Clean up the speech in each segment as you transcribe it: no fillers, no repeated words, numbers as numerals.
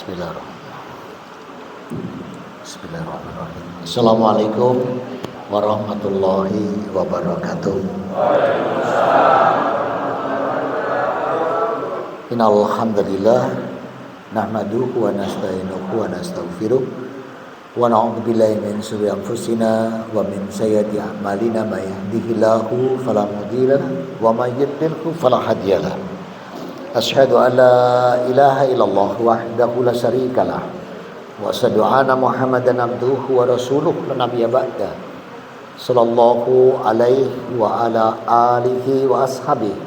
Bismillahirrahmanirrahim. Assalamualaikum warahmatullahi wabarakatuh. Innal hamdalillah nahmaduhu wa nasta'inuhu wa nastaghfiruh wa na'udzu billahi min shururi anfusina wa min sayyiati a'malina may yahdihillahu fala mudilla wa may yudlilhu fala hadiyalah. Asyhadu an la ilaha illallah wahdahu la syarikalah wa asyhadu anna Muhammadan abduhu wa rasuluh la nabiyya ba'da. Sallallahu alaihi wa ala alihi wa ashabihi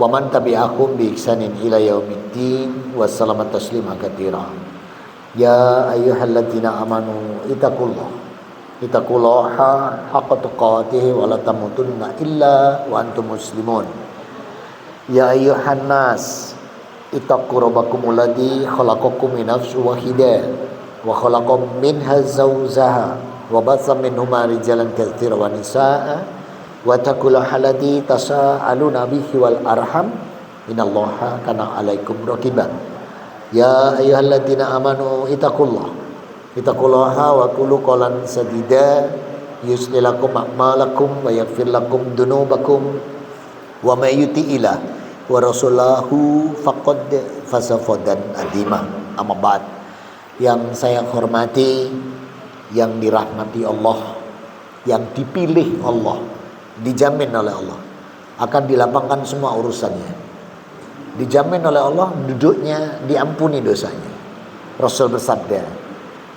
wa man tabi'ahum bi ihsanin ila yaumiddin wa sallama taslima katsira. Ya ayyuhalladzina amanu ittaqullaha haqqa tuqatih wa la tamutunna illa wa antum muslimun. Ya ayyuhan nas ittaqu rabbakumul ladzi khalaqakum min nafsin wahidah wa khalaqam minha zawjaha wa batha minhuma rijalan katsiran wa nisaa'a wa taqullaha alladzi tasaaluna bihi wal arham innallaha kana 'alaikum raqiba. Ya ayyuhalladzina amanu ittaqullaha wa qulu qawlan sadida yuslih lakum a'malakum wa yaghfir lakum dzunubakum wa may yuti'illah wa rasulahu faqad faza fawzan azima. Amma ba'd. Yang saya hormati, yang dirahmati Allah, yang dipilih Allah, dijamin oleh Allah akan dilapangkan semua urusannya, dijamin oleh Allah duduknya diampuni dosanya. Rasul bersabda,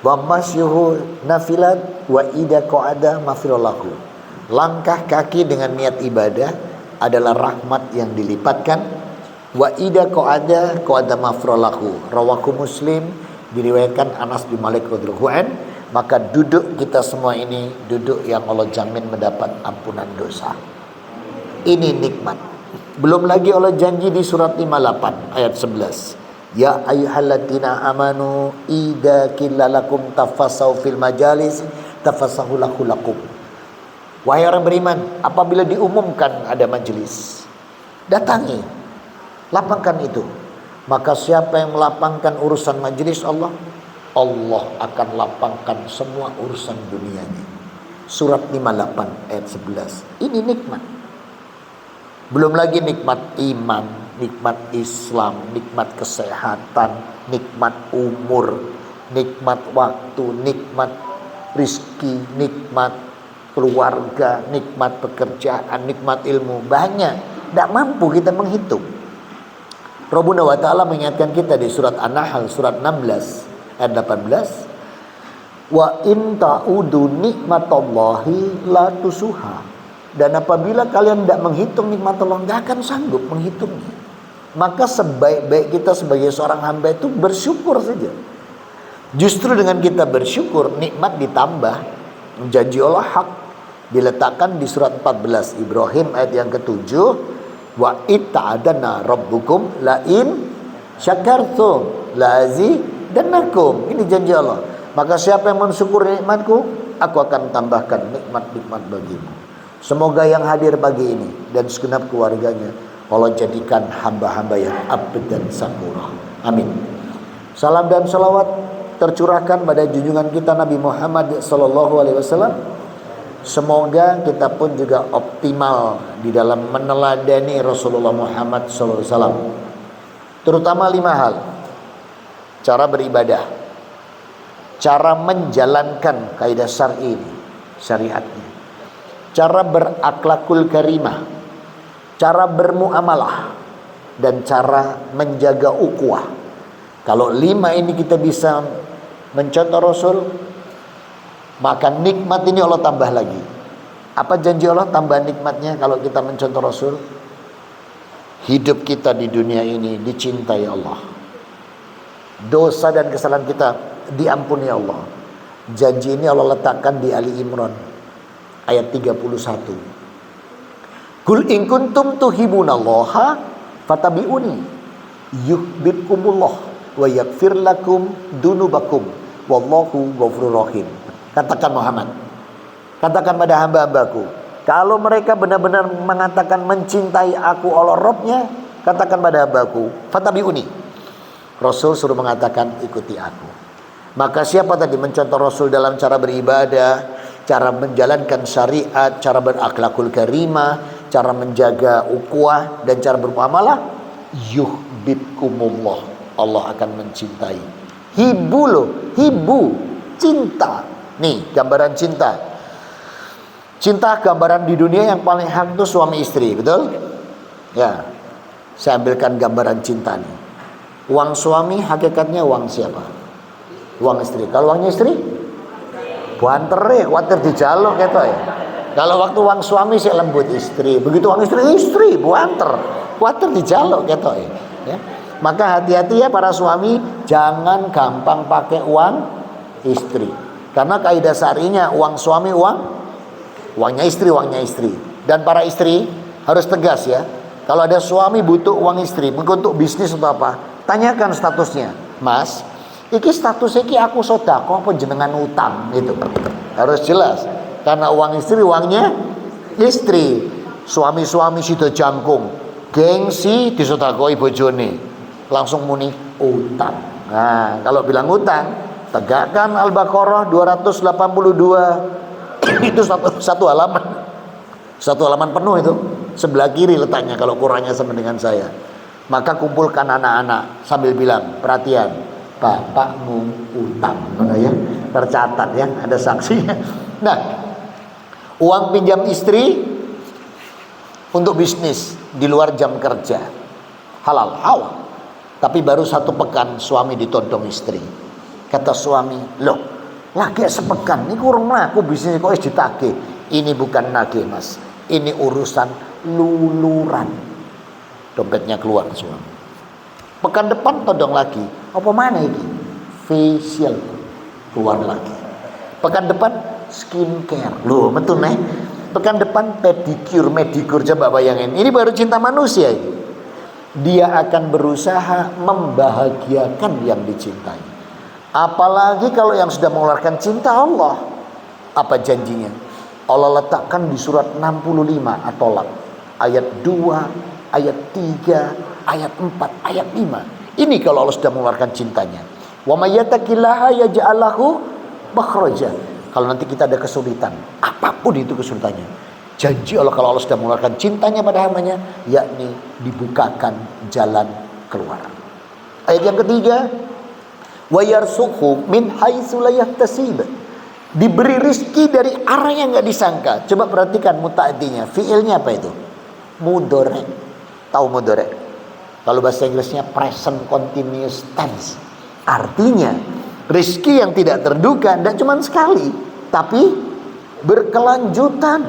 wa masyuhu nafilat wa ida qa'ada mafirolahu. Langkah kaki dengan niat ibadah adalah rahmat yang dilipatkan. Wa ida qa'ada mafrolahu. Rawahu Muslim, diriwayatkan Anas bin Malik radhiyallahu anhu. Maka duduk kita semua ini duduk yang Allah jamin mendapat ampunan dosa. Ini nikmat. Belum lagi Allah janji di surat 58 ayat 11. Ya ayyuhalladzina amanu idza qila lakum tafassahu fil majalis tafassahu lakum. Wahai orang beriman, apabila diumumkan ada majelis, datangi, lapangkan itu. Maka siapa yang melapangkan urusan majelis Allah, Allah akan lapangkan semua urusan dunianya. Surat 58 ayat 11. Ini nikmat. Belum lagi nikmat iman, nikmat Islam, nikmat kesehatan, nikmat umur, nikmat waktu, nikmat rizki, nikmat keluarga, nikmat pekerjaan, nikmat ilmu. Banyak, tidak mampu kita menghitung. Rabbuna wa ta'ala mengingatkan kita di surat An-Nahl surat 16 ayat 18, wa in ta'udu nikmatallahi la tusuha. Dan apabila kalian tidak menghitung nikmat Allah, tidak akan sanggup menghitungnya. Maka sebaik-baik kita sebagai seorang hamba itu bersyukur saja. Justru dengan kita bersyukur, nikmat ditambah. Janji Allah hak. Diletakkan di surat 14 Ibrahim ayat yang ke-7, wa itta'adana rabbukum la in syakartum la azidannakum. Ini janji Allah. Maka siapa yang mensyukuri nikmatku, aku akan tambahkan nikmat-nikmat bagimu. Semoga yang hadir pagi ini dan segenap keluarganya Allah jadikan hamba-hamba yang abad dan sakura. Amin. Salam dan salawat tercurahkan pada junjungan kita Nabi Muhammad sallallahu alaihi wasallam. Semoga kita pun juga optimal di dalam meneladani Rasulullah Muhammad sallallahu alaihi wasallam. Terutama 5 hal. Cara beribadah, cara menjalankan kaidah syar'i ini, syariatnya, cara berakhlakul karimah, cara bermuamalah, dan cara menjaga ukhuwah. Kalau 5 ini kita bisa mencontoh Rasul, maka nikmat ini Allah tambah lagi. Apa janji Allah tambah nikmatnya kalau kita mencontoh Rasul? Hidup kita di dunia ini dicintai Allah. Dosa dan kesalahan kita diampuni Allah. Janji ini Allah letakkan di Ali Imran ayat 31. Qul in kuntum tuhibbunallaha fattabi'uni yuhibbukumullah wa yaghfir lakum dzunubakum wallahu ghafurur rahim. Katakan Muhammad, katakan pada hamba-hambaku, kalau mereka benar-benar mengatakan mencintai aku Allah Rabbnya, katakan pada hambaku, fattabi'uni, Rasul suruh mengatakan ikuti aku. Maka siapa tadi mencontoh Rasul dalam cara beribadah, cara menjalankan syariat, cara berakhlakul karimah, cara menjaga ukhuwah dan cara bermuamalah, yuhibbukumullah, Allah akan mencintai. Hibu loh, hibu, cinta. Nih gambaran cinta. Cinta gambaran di dunia yang paling hak itu suami istri, betul? Ya, saya ambilkan gambaran cinta nih. Uang suami hakikatnya uang siapa? Uang istri. Kalau uangnya istri, buanter ya, khawatir dijaluk gitu ya. Kalau waktu uang suami sih lembut istri, begitu uang istri buanter, khawatir dijaluk gitu ya. Maka hati-hati ya para suami, jangan gampang pakai uang istri. Karena kaidah syar'inya uang suami uangnya istri. Dan para istri harus tegas ya. Kalau ada suami butuh uang istri, mungkin untuk bisnis atau apa, tanyakan statusnya. Mas, iki statusnya iki aku sodako apa jenengan utang gitu. Harus jelas. Karena uang istri uangnya istri. Suami-suami sido jangkung, gengsi disodakoi bojone, langsung muni utang. Nah, kalau bilang utang, tegakkan Al-Baqarah 282. Itu satu halaman. Satu halaman penuh itu. Sebelah kiri letaknya kalau Qurannya sama dengan saya. Maka kumpulkan anak-anak sambil bilang, perhatian, bapakmu utang. Mana ya? Tercatat ya, ada saksinya. Nah, uang pinjam istri untuk bisnis di luar jam kerja halal. Tapi baru 1 pekan suami ditodong istri. Kata suami, loh, lagi sepekan ini kurang aku bisnis kok ditagih. Ini bukan nagih mas, ini urusan luluran. Dompetnya keluar suami. Pekan depan todong lagi. Apa mana ini? Facial keluar lagi. Pekan depan skincare. Loh, betul nih. Pekan depan pedicure, medicure, coba bayangin. Ini baru cinta manusia ini. Dia akan berusaha membahagiakan yang dicintai. Apalagi kalau yang sudah mengeluarkan cinta Allah. Apa janjinya? Allah letakkan di surat 65 At-Tolak. Ayat 2, ayat 3, ayat 4, ayat 5. Ini kalau Allah sudah mengeluarkan cintanya. Wa may yattaqillaha yaj'al lahu makhraja. Kalau nanti kita ada kesulitan, apapun itu kesulitannya, janji Allah kalau Allah sudah mengeluarkan cintanya pada hambanya, yakni dibukakan jalan keluar. Ayat yang ketiga, wa yarzuqhu min haitsu la yahtasib. Diberi rizki dari arah yang nggak disangka. Coba perhatikan muta'addinya, fiilnya apa itu? Mudhari. Tahu mudhari? Kalau bahasa Inggrisnya present continuous tense. Artinya rizki yang tidak terduga, tidak cuma sekali, tapi berkelanjutan.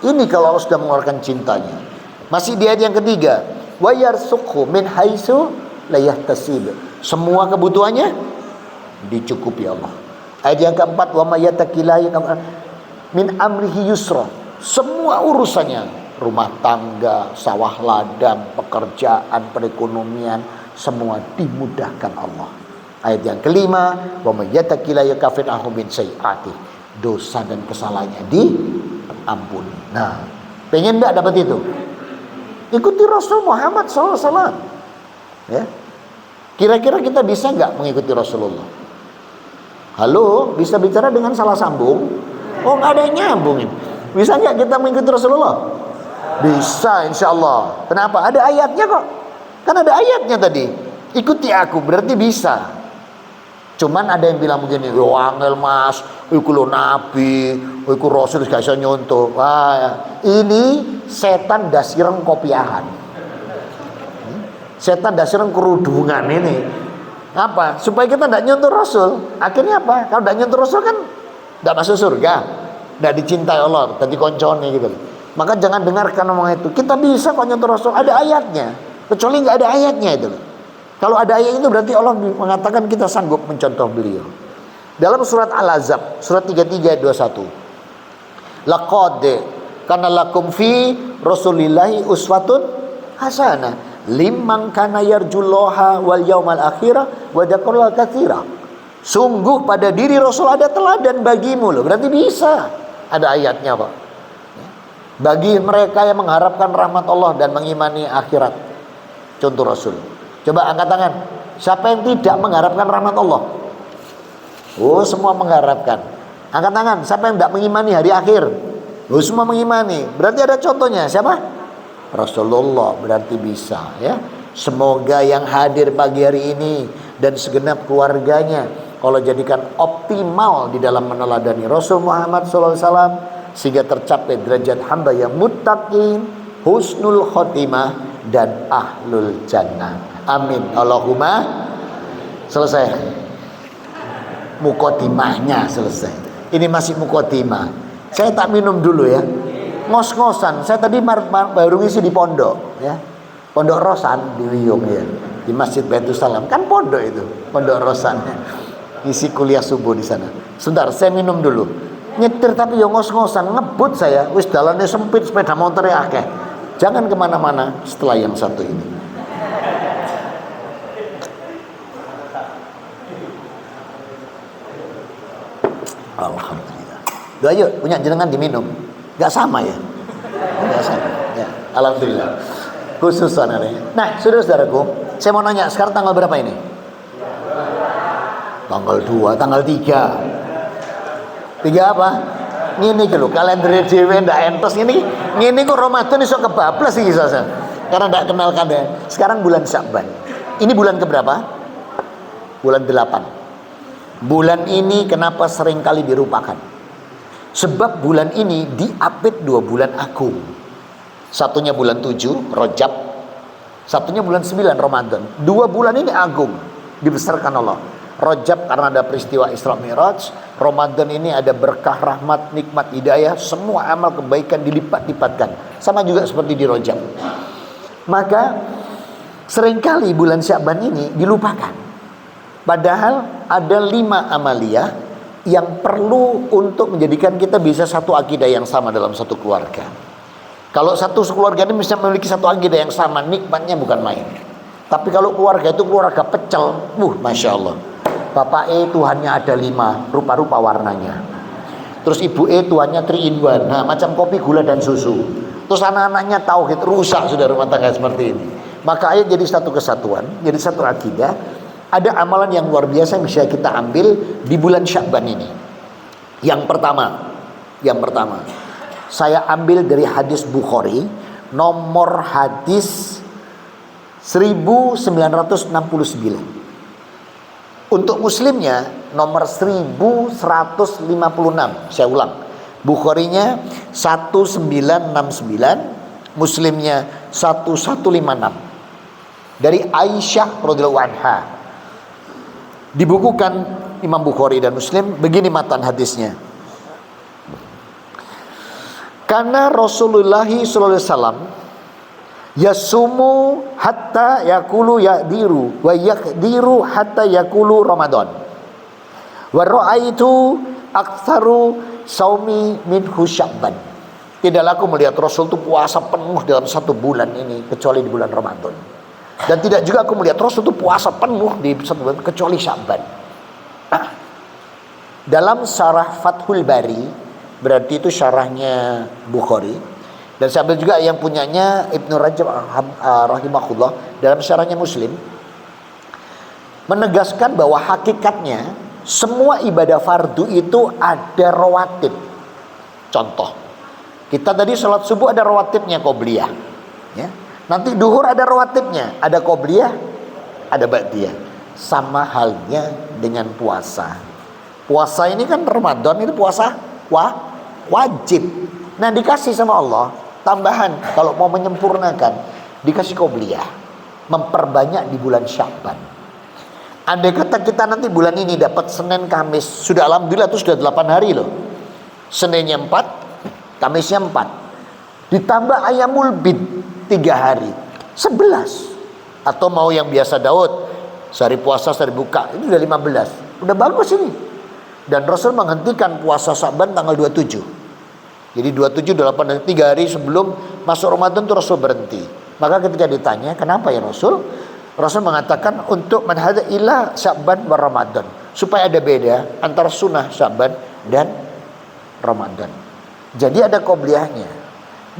Ini kalau Allah sudah mengeluarkan cintanya. Masih di ayat yang ketiga, wa yarzuqhu min haitsu la yahtasib. Semua kebutuhannya dicukupi Allah. Ayat yang keempat, wa may yattaqillaha min amrihi yusra. Semua urusannya, rumah tangga, sawah ladang, pekerjaan, perekonomian, semua dimudahkan Allah. Ayat yang kelima, wa may yattaqillaha yukaffir anhu min sayyi'atihi. Dosa dan kesalahannya diampuni. Nah, pengen enggak dapat itu? Ikuti Rasul Muhammad SAW. Ya. Kira-kira kita bisa enggak mengikuti Rasulullah? Halo, bisa bicara dengan salah sambung? Oh, nggak ada yang nyambung. Bisa nggak kita mengikuti Rasulullah? Bisa, insya Allah. Kenapa? Ada ayatnya kok. Kan ada ayatnya tadi. Ikuti aku, berarti bisa. Cuman ada yang bilang begini, yo angel mas, iku lo nabi, iku Rasul gak bisa nyontoh. Wah, ini setan dasireng kopiahan. Setan dasireng kerudungan ini. Apa? Supaya kita tidak nyentuh Rasul. Akhirnya apa? Kalau tidak nyentuh Rasul kan tidak masuk surga, tidak dicintai Allah, tadi koncone gitu. Maka jangan dengarkan omongan itu. Kita bisa kok nyentuh Rasul, ada ayatnya. Kecuali nggak ada ayatnya itu. Kalau ada ayat itu berarti Allah mengatakan kita sanggup mencontoh beliau. Dalam surat Al-Ahzab, surat 33 ayat 21. Laqad kana lakum fi Rasulillahi uswatun hasanah liman kana yarjullaha wal yaumal akhirah wa dzakara katsira. Sungguh pada diri Rasul ada teladan bagimu loh. Berarti bisa. Ada ayatnya, Pak. Bagi mereka yang mengharapkan rahmat Allah dan mengimani akhirat. Contoh Rasul. Coba angkat tangan. Siapa yang tidak mengharapkan rahmat Allah? Oh, semua mengharapkan. Angkat tangan. Siapa yang tidak mengimani hari akhir? Oh, semua mengimani. Berarti ada contohnya. Siapa? Rasulullah. Berarti bisa, ya. Semoga yang hadir pagi hari ini dan segenap keluarganya, kalau jadikan optimal di dalam meneladani Rasul Muhammad SAW, sehingga tercapai derajat hamba yang muttaqin, husnul khotimah, dan ahlul jannah. Amin. Allahumma. Selesai. Mukotimahnya selesai. Ini masih mukotimah. Saya tak minum dulu ya. Ngos-ngosan. Saya tadi baru ngisi di pondok, ya. Pondok Rosan di Wiyung, ya. Di Masjid Baitul Salam. Kan pondok itu, Pondok Rosan. Ngisi kuliah subuh di sana. Sebentar, saya minum dulu. Nyetir tapi ya ngos-ngosan, ngebut saya. Wis dalannya sempit, sepeda motornya akeh. Jangan kemana-mana setelah yang satu ini. Alhamdulillah. Doa yuk, punya jenengan diminum. Gak sama ya? Gak sama. Ya, alhamdulillah. Khusus anaknya. Nah, saudara-saudaraku, saya mau nanya, sekarang tanggal berapa ini? Tanggal 2, tanggal 3. 3 apa? Ngene iki lho, kalender dhewe ndak entos ngene kok Ramadan iso kebablas iki saya. Karena ndak kenal kadang. Sekarang bulan Sya'ban. Ini bulan keberapa? Bulan 8. Bulan ini kenapa sering kali dirupakan? Sebab bulan ini diapit 2 bulan agung. Satunya bulan 7, Rajab. Satunya bulan 9, Ramadan. 2 bulan ini agung, dibesarkan Allah. Rajab karena ada peristiwa Isra Mi'raj. Ramadan ini ada berkah, rahmat, nikmat, hidayah. Semua amal kebaikan dilipat-lipatkan. Sama juga seperti di Rajab. Maka seringkali bulan Sya'ban ini dilupakan. Padahal ada 5 amaliyah yang perlu untuk menjadikan kita bisa satu akidah yang sama dalam satu keluarga. Kalau satu keluarga ini bisa memiliki satu akidah yang sama, nikmatnya bukan main. Tapi kalau keluarga itu keluarga pecel, Masya Allah. Bapak Tuhannya ada 5, rupa-rupa warnanya. Terus ibu Tuhannya 3 in 1, nah macam kopi, gula, dan susu. Terus anak-anaknya tauhid, rusak sudah rumah tangga seperti ini. Maka ayat jadi satu kesatuan, jadi satu akidah. Ada amalan yang luar biasa yang bisa kita ambil di bulan Sya'ban ini. Yang pertama, saya ambil dari hadis Bukhari, nomor hadis 1969. Untuk muslimnya nomor 1156. Saya ulang. Bukharinya 1969, muslimnya 1156. Dari Aisyah radhiyallahu anha. Dibukukan Imam Bukhari dan Muslim, begini matan hadisnya. Karena Rasulullah sallallahu alaihi wasallam yasumu hatta yakulu yaqdiru wa yaqdiru hatta yakulu Ramadan. Wa ra'aitu aktsaru saumi minhu Sya'ban. Tidaklah aku melihat Rasul itu puasa penuh dalam 1 bulan ini kecuali di bulan Ramadan. Dan tidak juga aku melihat Rasul itu puasa penuh di 1 bulan kecuali Sya'ban. Nah, dalam syarah Fathul Bari, berarti itu syarahnya Bukhari, dan saya ambil juga yang punyanya Ibnu Rajab rahimahullah dalam syarahnya Muslim, menegaskan bahwa hakikatnya semua ibadah fardu itu ada rawatib. Contoh, kita tadi sholat subuh ada rawatibnya qobliyah, ya. Nanti duhur ada rawatibnya, ada qobliyah, ada ba'diyah. Sama halnya dengan puasa. Puasa ini kan Ramadan itu puasa wajib. Nah, dikasih sama Allah tambahan kalau mau menyempurnakan, dikasih qobliyah, memperbanyak di bulan Sya'ban. Andai kata kita nanti bulan ini dapat Senin Kamis, sudah alhamdulillah itu sudah 8 hari loh. Seninnya 4, Kamisnya 4. Ditambah ayamul bid 3 hari, 11. Atau mau yang biasa Daud, sehari puasa sehari buka, itu udah 15. Udah bagus ini. Dan Rasul menghentikan puasa Sya'ban tanggal 27. Jadi 27, 8, dan 3 hari sebelum masuk Ramadan itu Rasul berhenti. Maka ketika ditanya, kenapa ya Rasul? Rasul mengatakan untuk manhada ila Sya'ban wa Ramadan. Supaya ada beda antara sunnah Sya'ban dan Ramadan. Jadi ada qobliyahnya.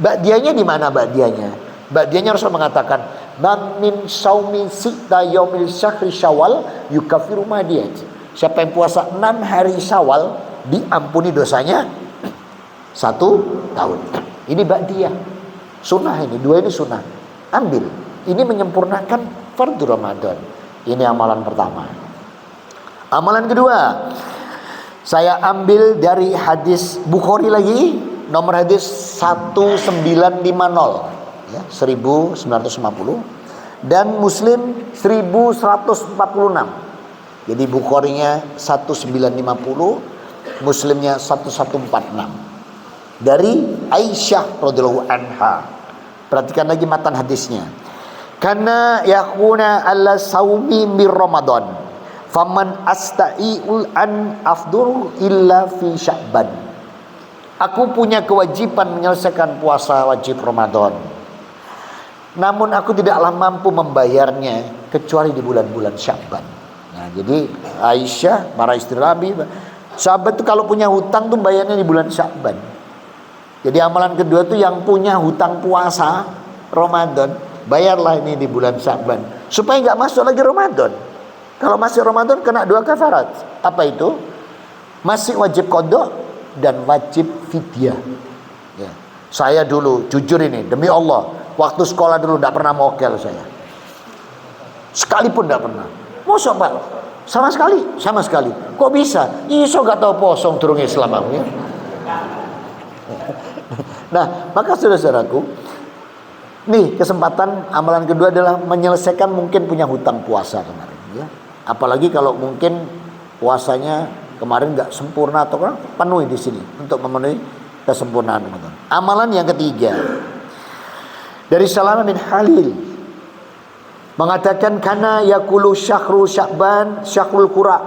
Ba'diyahnya di mana ba'diyahnya? Ba'diyahnya Rasul mengatakan, "Man min saumi sita yaumil syahri Syawal yukaffiru madiyat." Siapa yang puasa 6 hari Syawal diampuni dosanya 1 tahun. Ini ba'diyah. Sunnah ini, 2 ini sunnah. Ambil. Ini menyempurnakan fardu Ramadan. Ini amalan pertama. Amalan kedua, saya ambil dari hadis Bukhari lagi, nomor hadis 1950 ya, 1950, dan Muslim 1146. Jadi Bukharinya 1950, Muslimnya 1146. Dari Aisyah radhiyallahu anha. Perhatikan lagi matan hadisnya. Karena yakuna ala saumi mir Ramadan, faman asta'iul an afdur illa fi Sya'ban. Aku punya kewajiban menyelesaikan puasa wajib Ramadan, namun aku tidaklah mampu membayarnya kecuali di bulan-bulan Sya'ban. Nah, jadi Aisyah, para istri Nabi, sahabat itu kalau punya hutang tuh bayarnya di bulan Sya'ban. Jadi amalan kedua tuh yang punya hutang puasa Ramadan, bayarlah ini di bulan Sya'ban supaya nggak masuk lagi Ramadan. Kalau masih Ramadan kena 2 kafarat. Apa itu? Masih wajib qada dan wajib fidyah. Ya. Saya dulu jujur ini demi Allah, waktu sekolah dulu tidak pernah mokel saya. Sekalipun tidak pernah. Mosok Pak? Sama sekali. Kok bisa? Iso gak tahu posong durung Islam aku ya. Nah, maka saudara-saudaraku, nih kesempatan amalan kedua adalah menyelesaikan mungkin punya hutang puasa kemarin ya. Apalagi kalau mungkin puasanya kemarin nggak sempurna atau kan penuhi di sini untuk memenuhi kesempurnaan Ramadan. Amalan yang ketiga dari Salamah bin Halil mengatakan kana yakulu syahru Sya'ban syahrul qura.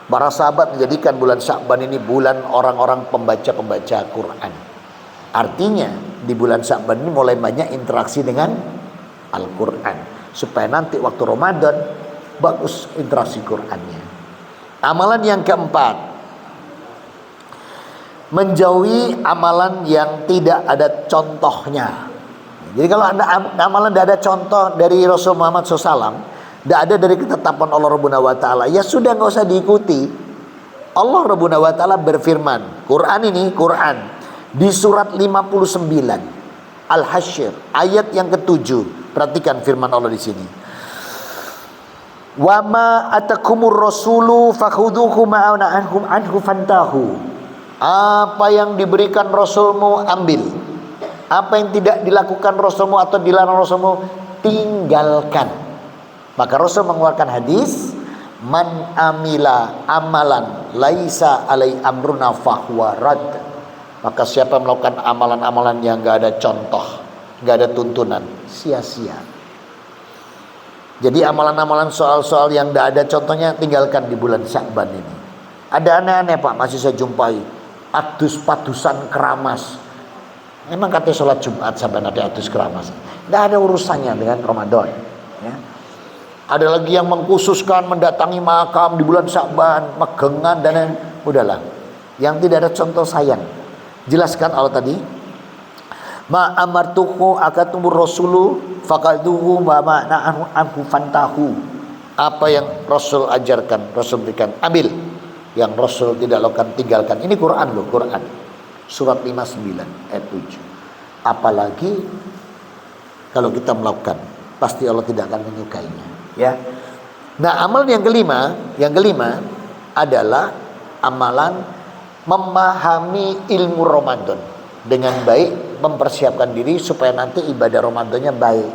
Para sahabat menjadikan bulan Sya'ban ini bulan orang-orang pembaca Quran. Artinya di bulan Sya'ban ini mulai banyak interaksi dengan Al-Quran supaya nanti waktu Ramadan bagus interaksi Qurannya. Amalan yang keempat, menjauhi amalan yang tidak ada contohnya. Jadi kalau ada amalan tidak ada contoh dari Rasul Muhammad SAW, tidak ada dari ketetapan Allah Rabbuna wa Ta'ala, ya sudah nggak usah diikuti. Allah Rabbuna wa Ta'ala berfirman, Quran di surat 59 Al-Hasyr ayat yang ke-7. Perhatikan firman Allah di sini. Wa ma atakumur rasulu fakhudhuhu ma'ana anhu fantahu. Apa yang diberikan Rasulmu ambil. Apa yang tidak dilakukan Rasulmu atau dilarang Rasulmu tinggalkan. Maka Rasul mengeluarkan hadis, man amila amalan laisa alai amruna fahuwa rad. Maka siapa melakukan amalan-amalan yang gak ada contoh, gak ada tuntunan, sia-sia. Jadi amalan-amalan soal-soal yang gak ada contohnya tinggalkan di bulan Sya'ban ini. Ada aneh-aneh Pak, masih saya jumpai. Adus-padusan keramas. Memang katanya sholat Jumat sampai ada adus keramas. Gak ada urusannya dengan Ramadan ya. Ada lagi yang mengkhususkan mendatangi makam di bulan Sya'ban, megengan dan lain. Udahlah, yang tidak ada contoh sayang. Jelaskan Allah tadi, ma amartuhu akatumur rasulu faqaduhu wa ma anhu fantahu. Apa yang Rasul ajarkan, Rasul berikan, ambil. Yang Rasul tidak lakukan, tinggalkan. Ini Quran loh, Quran. Surat 59 ayat 7. Apalagi kalau kita melakukan, pasti Allah tidak akan menyukainya, ya. Nah, amalan yang kelima adalah amalan memahami ilmu Ramadan dengan baik, mempersiapkan diri supaya nanti ibadah Ramadannya baik.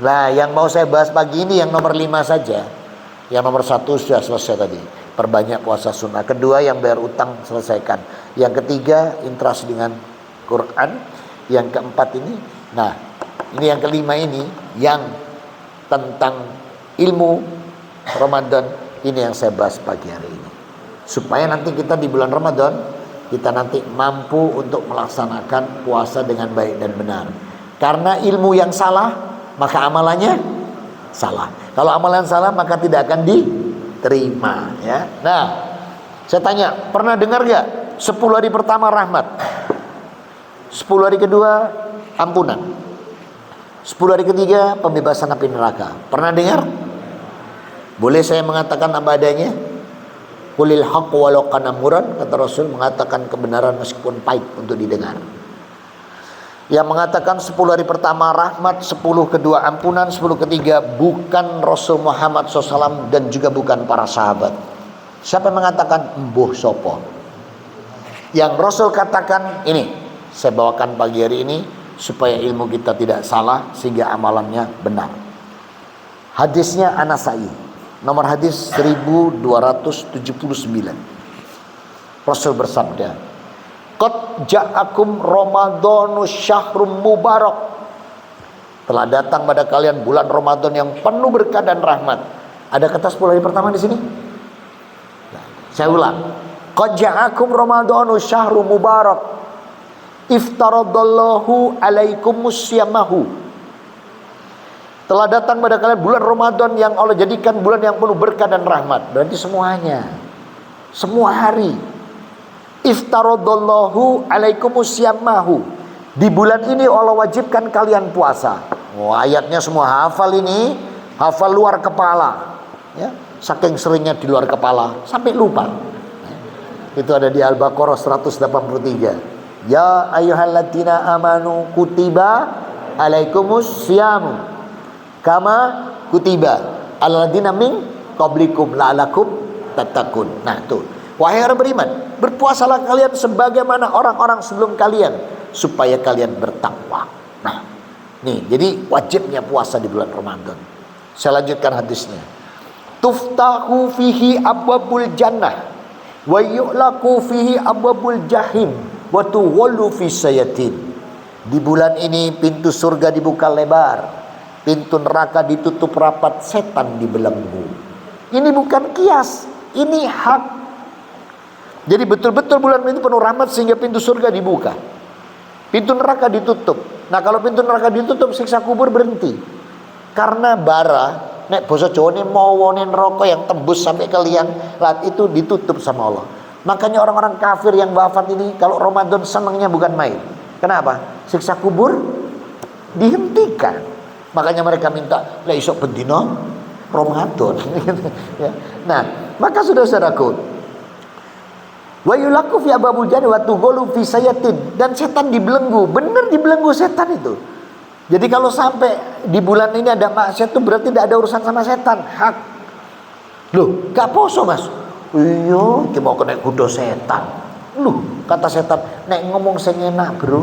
Nah, yang mau saya bahas pagi ini yang nomor 5 saja. Yang nomor 1 sudah selesai tadi, perbanyak puasa sunnah. Kedua, yang bayar utang selesaikan. Yang ketiga, interaksi dengan Quran. Yang keempat ini, nah ini yang kelima ini, yang tentang ilmu Ramadan, ini yang saya bahas pagi hari ini. Supaya nanti kita di bulan Ramadan, kita nanti mampu untuk melaksanakan puasa dengan baik dan benar. Karena ilmu yang salah, maka amalannya salah. Kalau amalan salah, maka tidak akan diterima ya. Nah, saya tanya, pernah dengar gak 10 hari pertama rahmat, 10 hari kedua ampunan, 10 hari ketiga pembebasan api neraka. Pernah dengar? Boleh saya mengatakan apa adanya? Qulil haqq walau kana murran, kata Rasul, mengatakan kebenaran meskipun pahit untuk didengar. Yang mengatakan 10 hari pertama rahmat, 10 kedua ampunan, 10 ketiga bukan Rasul Muhammad SAW dan juga bukan para sahabat. Siapa yang mengatakan? Mbuh sopo. Yang Rasul katakan ini, saya bawakan pagi hari ini supaya ilmu kita tidak salah sehingga amalannya benar. Hadisnya An-Nasa'i, nomor hadis 1279. Rasul bersabda, qad ja'akum Ramadhanu syahrum mubarak. Telah datang pada kalian bulan Ramadan yang penuh berkah dan rahmat. Ada kata 10 hari pertama di sini? Saya ulang. Qad ja'akum Ramadhanu syahrum mubarak. Iftaradallahu alaikumus siyamahu. Telah datang pada kalian bulan Ramadan yang Allah jadikan bulan yang penuh berkah dan rahmat. Berarti semuanya. Semua hari. Iftaradallahu alaikumus siyamahu. Di bulan ini Allah wajibkan kalian puasa. Oh, ayatnya semua hafal ini, hafal luar kepala. Ya, saking seringnya di luar kepala sampai lupa. Itu ada di Al-Baqarah 183. Ya ayyuhalladzina amanu kutiba alaikumus syiyamu kama kutiba alladzina min qablikum la'alakum tattaqun. Nah, tuh. Wahai orang beriman, berpuasalah kalian sebagaimana orang-orang sebelum kalian supaya kalian bertakwa. Nah, nih, jadi wajibnya puasa di bulan Ramadan. Saya lanjutkan hadisnya. Tuftahu fihi abwabul jannah wa yu'laku fihi abwabul jahim wa tuwallu fi sayatin. Di bulan ini pintu surga dibuka lebar, pintu neraka ditutup rapat, setan dibelenggu. Ini bukan kias, ini hak. Jadi betul-betul bulan ini penuh rahmat sehingga pintu surga dibuka, pintu neraka ditutup. Nah, kalau pintu neraka ditutup, siksa kubur berhenti. Karena bara, nek basa Jawa ini mawone neraka yang tembus sampai ke liang lahat itu ditutup sama Allah. Makanya orang-orang kafir yang wafat ini kalau Ramadan senangnya bukan main. Kenapa? Siksa kubur dihentikan. Makanya mereka minta lah isok bendino Ramadan. Ya. Nah, maka saudara-saudaraku, wa yulaku fi ababul jannah wa tughulu fi sayatin, dan setan dibelenggu. Benar dibelenggu setan itu. Jadi kalau sampai di bulan ini ada maksiat itu berarti tidak ada urusan sama setan. Hak. Loh, gak poso Mas. Iya, ki mau kena kudo setan. Loh, kata setan, nek ngomong sing enak, Bro.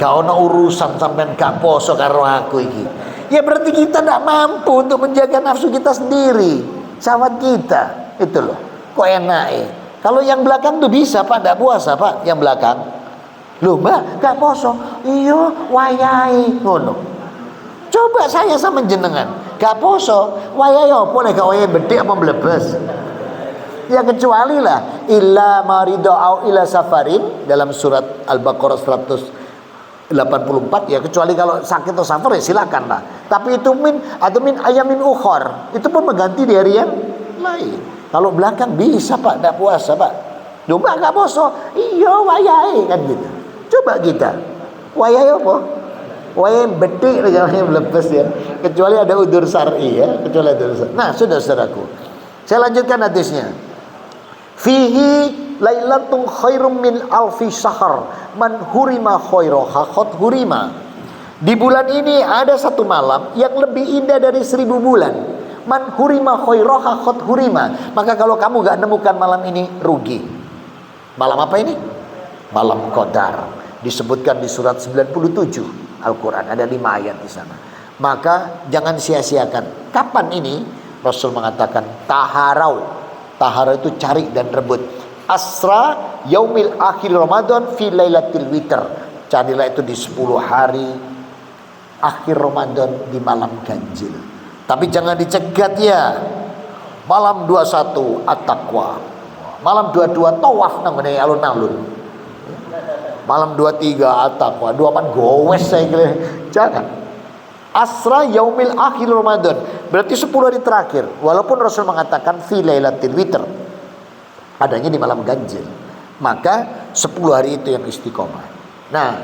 Gak ono urusan sampean gak poso karo aku iki. Ya berarti kita tidak mampu untuk menjaga nafsu kita sendiri, syahwat kita. Itu loh. Kok enak Kalau yang belakang tuh bisa Pak, tidak puasa Pak, yang belakang. Loh Mbak, gak poso. Iya, wayai ngono. Coba saya sama jenengan, gak poso, wayai apa nek gak wayai bedhek apa mlebes. Ya kecuali lah illa marido au ila safarin dalam surat Al-Baqarah 184, ya kecuali kalau sakit atau safar ya silakan lah. Tapi itu min ayamin ukhor, itu pun mengganti di hari yang lain. Kalau belakang bisa Pak, tidak puasa Pak. Coba gak poso, iya wayai kan gitu. Coba kita, wayai apa? Wayai betik jangan melepas ya. Kecuali ada udur syar'i ya, kecuali ada udur syar'i. Nah, saudara-saudaraku, saya lanjutkan hadisnya. Fihi lailatun khairum min alfi syahr man hurima khairaha qad hurima. Di bulan ini ada satu malam yang lebih indah dari 1000 bulan. Man hurima khairaha qad hurima. Maka kalau kamu gak nemukan malam ini, rugi. Malam apa ini? Malam Qadar. Disebutkan di surat 97 Al-Quran, ada 5 ayat di sana. Maka jangan sia-siakan. Kapan ini? Rasul mengatakan taharau. Taharau itu cari dan rebut. Asra yaumil akhir Ramadan fi lailatul witr. Carilah itu di 10 hari akhir Ramadan di malam ganjil. Tapi jangan dicegat ya. Malam 21 at-taqwa. Malam 22 tawaf nang ngene alun-alun. Malam 23 at-taqwa, 24 gowes saya kira. Jangan. Asra yaumil akhir Ramadan. Berarti 10 hari terakhir. Walaupun Rasul mengatakan fi lailatul witr. Adanya di malam ganjil. Maka 10 hari itu yang istiqomah. Nah,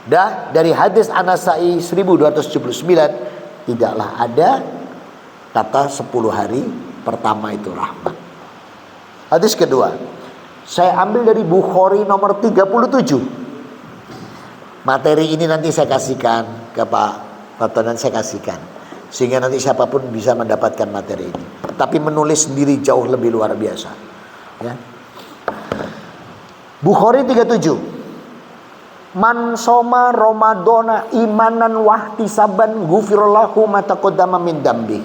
Dah dari hadis An-Nasa'i 1279, tidaklah ada kata 10 hari pertama itu rahmat. Hadis kedua, saya ambil dari Bukhari nomor 37. Materi ini nanti saya kasihkan ke Pak Fatonan, saya kasihkan, sehingga nanti siapapun bisa mendapatkan materi ini. Tapi menulis sendiri jauh lebih luar biasa, ya. Bukhari 37. Man soma Ramadana imanan wahtisaban ghufirallahu ma taqaddama min dambi.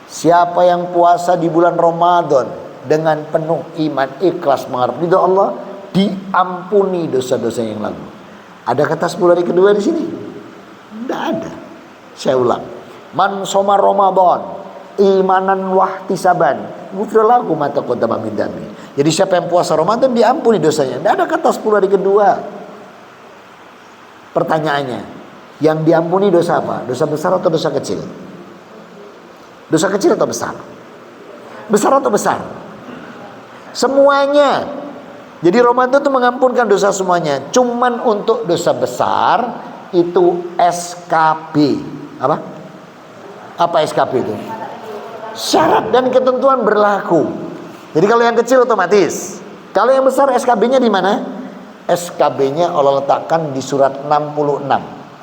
Siapa yang puasa di bulan Ramadan dengan penuh iman, ikhlas mengharap ridha Allah, diampuni dosa-dosa yang lalu. Ada kata 10 hari kedua di sini? Tidak ada. Saya ulang. Man soma Ramadan imanan wahtisaban ghufirallahu ma taqaddama min dambi. Jadi siapa yang puasa Ramadan diampuni dosanya. Tidak ada kata 10 hari kedua. Pertanyaannya, yang diampuni dosa apa? Dosa besar atau dosa kecil? Dosa kecil atau besar? Besar atau besar? Semuanya. Jadi Ramadan itu mengampunkan dosa semuanya. Cuman untuk dosa besar itu SKB. Apa? Apa SKB itu? Syarat dan ketentuan berlaku. Jadi kalau yang kecil otomatis. Kalau yang besar SKB-nya di mana? SKB-nya Allah letakkan di surat 66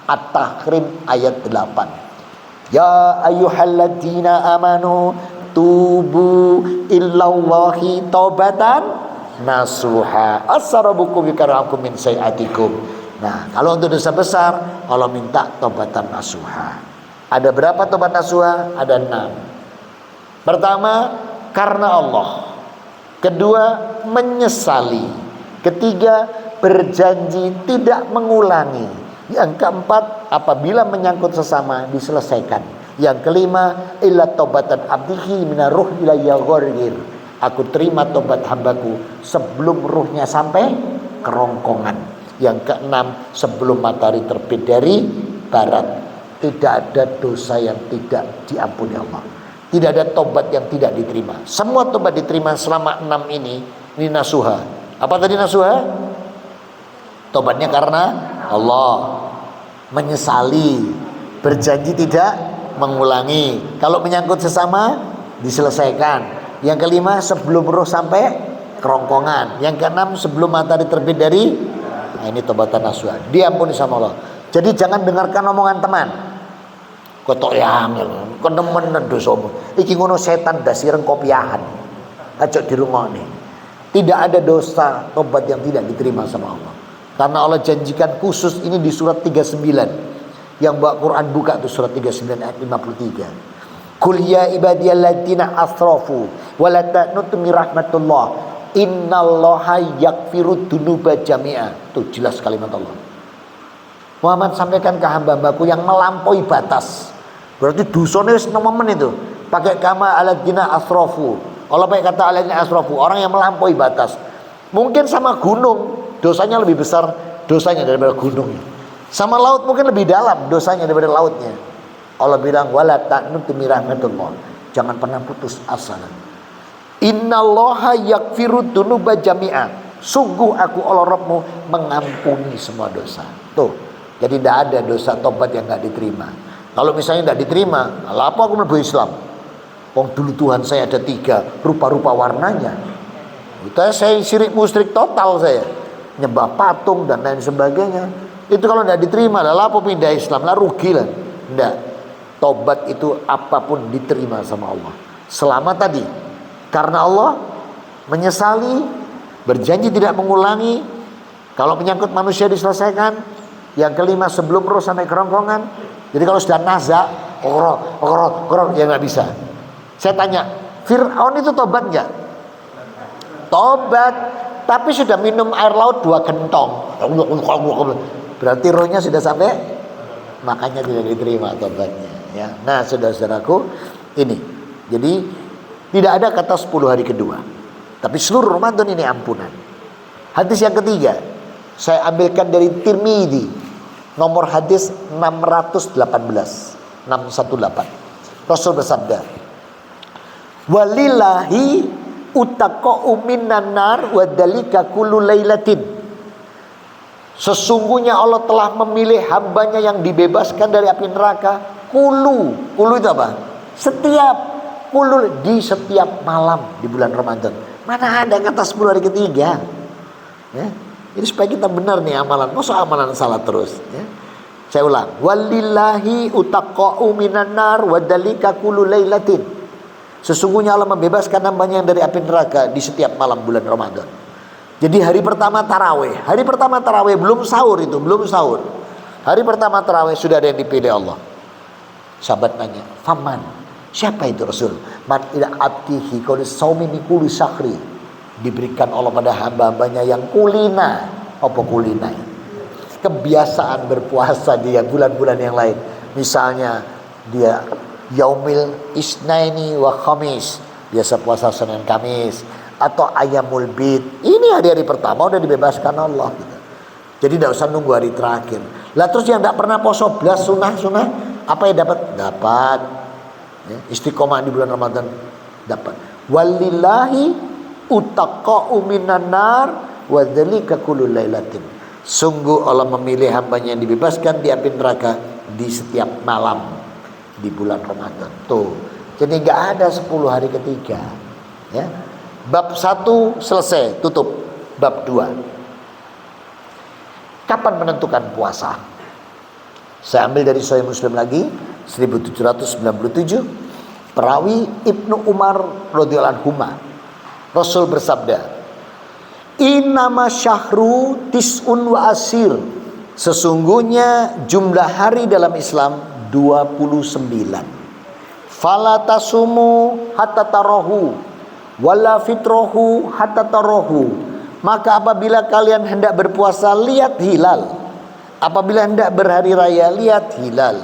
At-Tahrim ayat 8. Ya ayyuhalladzina amanu tubu illallahi taubatan nasuha asarabukum bikarakum min sayiatikum. Nah, kalau untuk dosa besar Allah minta taubatan nasuha. Ada berapa taubat nasuha? Ada 6. Pertama, karena Allah. Kedua, menyesali. Ketiga, berjanji tidak mengulangi. Yang keempat, apabila menyangkut sesama diselesaikan. Yang kelima, illa taubatan abdihi minar ruh ila yaghir. Aku terima tobat hambaku sebelum ruhnya sampai kerongkongan. Yang keenam, sebelum matahari terbit dari barat. Tidak ada dosa yang tidak diampuni Allah. Tidak ada tobat yang tidak diterima. Semua tobat diterima selama 6 ini. Ini nasuha. Apa tadi nasuha? Tobatnya karena Allah, menyesali, berjanji tidak mengulangi. Kalau menyangkut sesama diselesaikan. Yang kelima, sebelum roh sampai kerongkongan. Yang keenam, sebelum matahari terbit dari. Nah, ini tobatan nasuha, diampuni sama Allah. Jadi jangan dengarkan omongan teman. Kotok yang kenemen dosamu. Iki ngono setan dasireng kopiahan. Ajak di rumah nih. Tidak ada dosa tobat yang tidak diterima sama Allah. Karena Allah janjikan khusus ini di surat 39. Yang bawa Quran buka tuh surat 39 ayat 53. Qul ya ibadiyalladzina asrafu wa la taqnatu min rahmatullah. Innallaha yaghfirud dzunuba jami'a. Tuh jelas kalimat Allah. Muhammad sampaikan ke hamba-hambaku yang melampaui batas. Berarti dosanya wis nemen itu. Pakai kama alladzina asrafu. Allah pakai kata alladzina asrafu, orang yang melampaui batas. Mungkin sama gunung dosanya lebih besar dosanya daripada gunungnya. Sama laut mungkin lebih dalam dosanya daripada lautnya. Allah bilang wala taqnatu min rahmatillah. Jangan pernah putus asa. Innallaha yaghfirud dzunuba jami'a. Sungguh aku Allah Rabbmu mengampuni semua dosa. Tuh. Jadi tidak ada dosa tobat yang enggak diterima. Kalau misalnya tidak diterima, apa aku mlebu Islam? Wong dulu Tuhan saya ada 3 rupa-rupa warnanya. Itu saya syirik musyrik total saya. Nyembah patung dan lain sebagainya. Itu kalau tidak diterima, lah apa pindah Islam, lah rugi lah. Tidak. Tobat itu apapun diterima sama Allah. Selama tadi karena Allah, menyesali, berjanji tidak mengulangi. Kalau menyangkut manusia diselesaikan. Yang kelima, sebelum roh sampai kerongkongan. Jadi kalau sudah nazak, ya nggak bisa. Saya tanya, Fir'aun itu tobat nggak? Tobat. Tapi sudah minum air laut 2 gentong. Berarti rohnya sudah sampai, makanya tidak diterima tobatnya. Ya. Nah, saudara-saudaraku, ini. Jadi tidak ada kata 10 hari kedua. Tapi seluruh Ramadan ini ampunan. Hadis yang ketiga, saya ambilkan dari Tirmidzi, nomor hadis 618. Rasul bersabda, walillahi utaqa'u minan nar wa dalika kullu lailatin. Sesungguhnya Allah telah memilih hambanya yang dibebaskan dari api neraka. Kulu itu apa? Di setiap malam di bulan Ramadan. Mana ada kata 10 hari ketiga, ya? Jadi supaya kita benar nih amalan. Masa amalan salah terus, ya? Saya ulang. Walillahi utaqa'u minan nar wadalika kullu lailatin. Sesungguhnya Allah membebaskan hambanya yang dari api neraka di setiap malam bulan Ramadan. Jadi hari pertama tarawih. Hari pertama tarawih belum sahur itu, belum sahur. Hari pertama tarawih sudah ada yang dipilih Allah. Sahabat nanya, "Faman?" Siapa itu Rasul? Man ila abdihi qul saumi min kulli syahri. Diberikan Allah pada hamba-hambanya yang kulina. Apa kulina? Kebiasaan berpuasa dia bulan-bulan yang lain. Misalnya dia yaumil isnaini wa khamis, biasa puasa Senin Kamis, atau ayamul bid. Ini hari-hari pertama udah dibebaskan Allah gitu. Jadi tidak usah nunggu hari terakhir. Lah terus yang tidak pernah poso belas sunah apa yang dapat? Ya, istiqomah di bulan Ramadan dapat. Walillahi utaqa'u minan nar wa dzalika kullu lailatin. Sungguh Allah memilih hambanya yang dibebaskan di api neraka di setiap malam di bulan Ramadan. Tuh. Jadi enggak ada 10 hari ketiga. Ya. Bab 1 selesai, tutup. Bab 2. Kapan menentukan puasa? Saya ambil dari Sahih Muslim lagi 1797, perawi Ibnu Umar radhiyallahu anhu. Rasul bersabda, "Innama syahru tis'un wa asir." Sesungguhnya jumlah hari dalam Islam 29. Fala tasumu hatta tarahu wala fitrahu hatta tarahu. Maka apabila kalian hendak berpuasa, lihat hilal. Apabila hendak berhari raya, lihat hilal.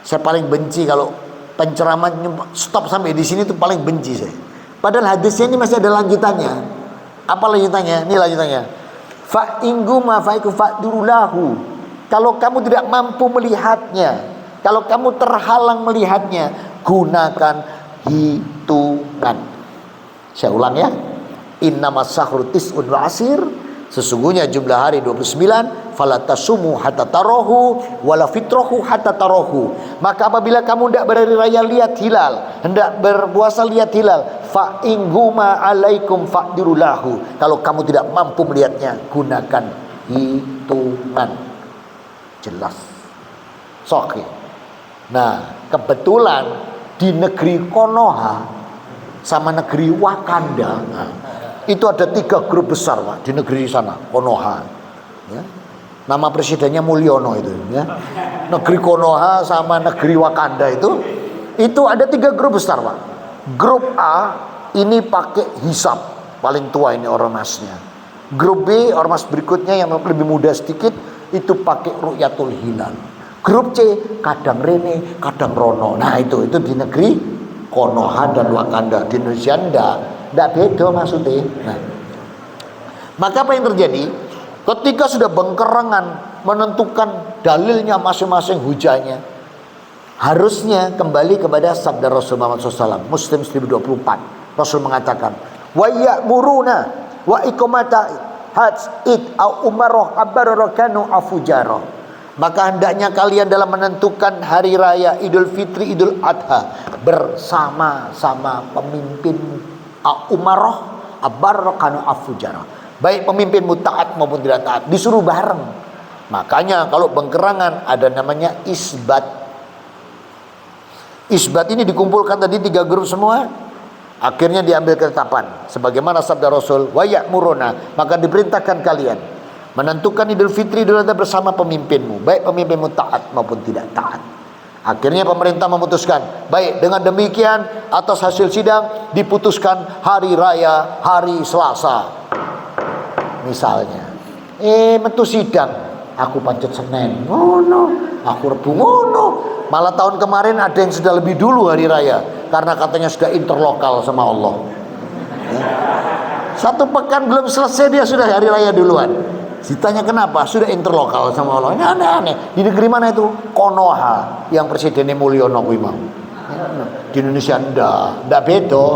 Saya paling benci kalau penceramah stop sampai di sini, itu paling benci saya. Padahal hadisnya ini masih ada lanjutannya. Apa lanjutannya? Ini lanjutannya. Fa inguma faiku fa'durulahu. Kalau kamu tidak mampu melihatnya, kalau kamu terhalang melihatnya, gunakan hitungan. Saya ulang ya. Innamas sahru tis'un wa asir. Sesungguhnya jumlah hari 29. Fala tasumu hatta tarahu wala fitrahu hatta tarahu. Maka apabila kamu hendak berhari raya, lihat hilal. Hendak berpuasa, lihat hilal. Fa inguma alaikum fa'dirulahu. Kalau kamu tidak mampu melihatnya, gunakan hitungan. Jelas. Sahih. Nah, kebetulan di negeri Konoha sama negeri Wakanda, itu ada 3 grup besar, Pak, di negeri sana, Konoha. Ya. Nama presidennya Mulyono itu, ya. Negeri Konoha sama negeri Wakanda itu ada 3 grup besar, Pak. Grup A ini pakai hisab, paling tua ini ormasnya. Grup B, ormas berikutnya yang lebih muda sedikit, itu pakai ru'yatul hilal. Grup C kadang rene, kadang rono. Nah itu di negeri Konoha dan Wakanda. Di Indonesia enggak beda maksudnya. Nah, maka apa yang terjadi? Ketika sudah bengkerangan menentukan dalilnya masing-masing hujahnya, harusnya kembali kepada sabda Rasul Muhammad SAW. Muslim 1024. Rasul mengatakan, wa ya'muruna wa iqamata hajj au umarah abarrakanu afujara. Maka hendaknya kalian dalam menentukan hari raya Idul Fitri, Idul Adha bersama-sama pemimpin umarah abarrakanu afujara. Baik pemimpinmu taat maupun tidak taat, disuruh bareng. Makanya kalau bengkerangan ada namanya isbat. Isbat ini dikumpulkan tadi 3 grup semua. Akhirnya diambil ketetapan sebagaimana sabda Rasul, wa ya'muruna, maka diperintahkan kalian menentukan Idul Fitri, Idul Adha bersama pemimpinmu, baik pemimpinmu taat maupun tidak taat. Akhirnya pemerintah memutuskan, baik, dengan demikian atas hasil sidang diputuskan hari raya hari Selasa. Misalnya, metu sidang, aku pancet Senin, ngono, aku Rebu, ngono. Malah tahun kemarin ada yang sudah lebih dulu hari raya karena katanya sudah interlokal sama Allah. Ya. 1 pekan belum selesai dia sudah hari raya duluan. Ditanya kenapa? Sudah interlokal sama Allah. Ini aneh-aneh. Di negeri mana itu? Konoha, yang presidennya Mulyono kuwi mau. Di Indonesia enggak beda.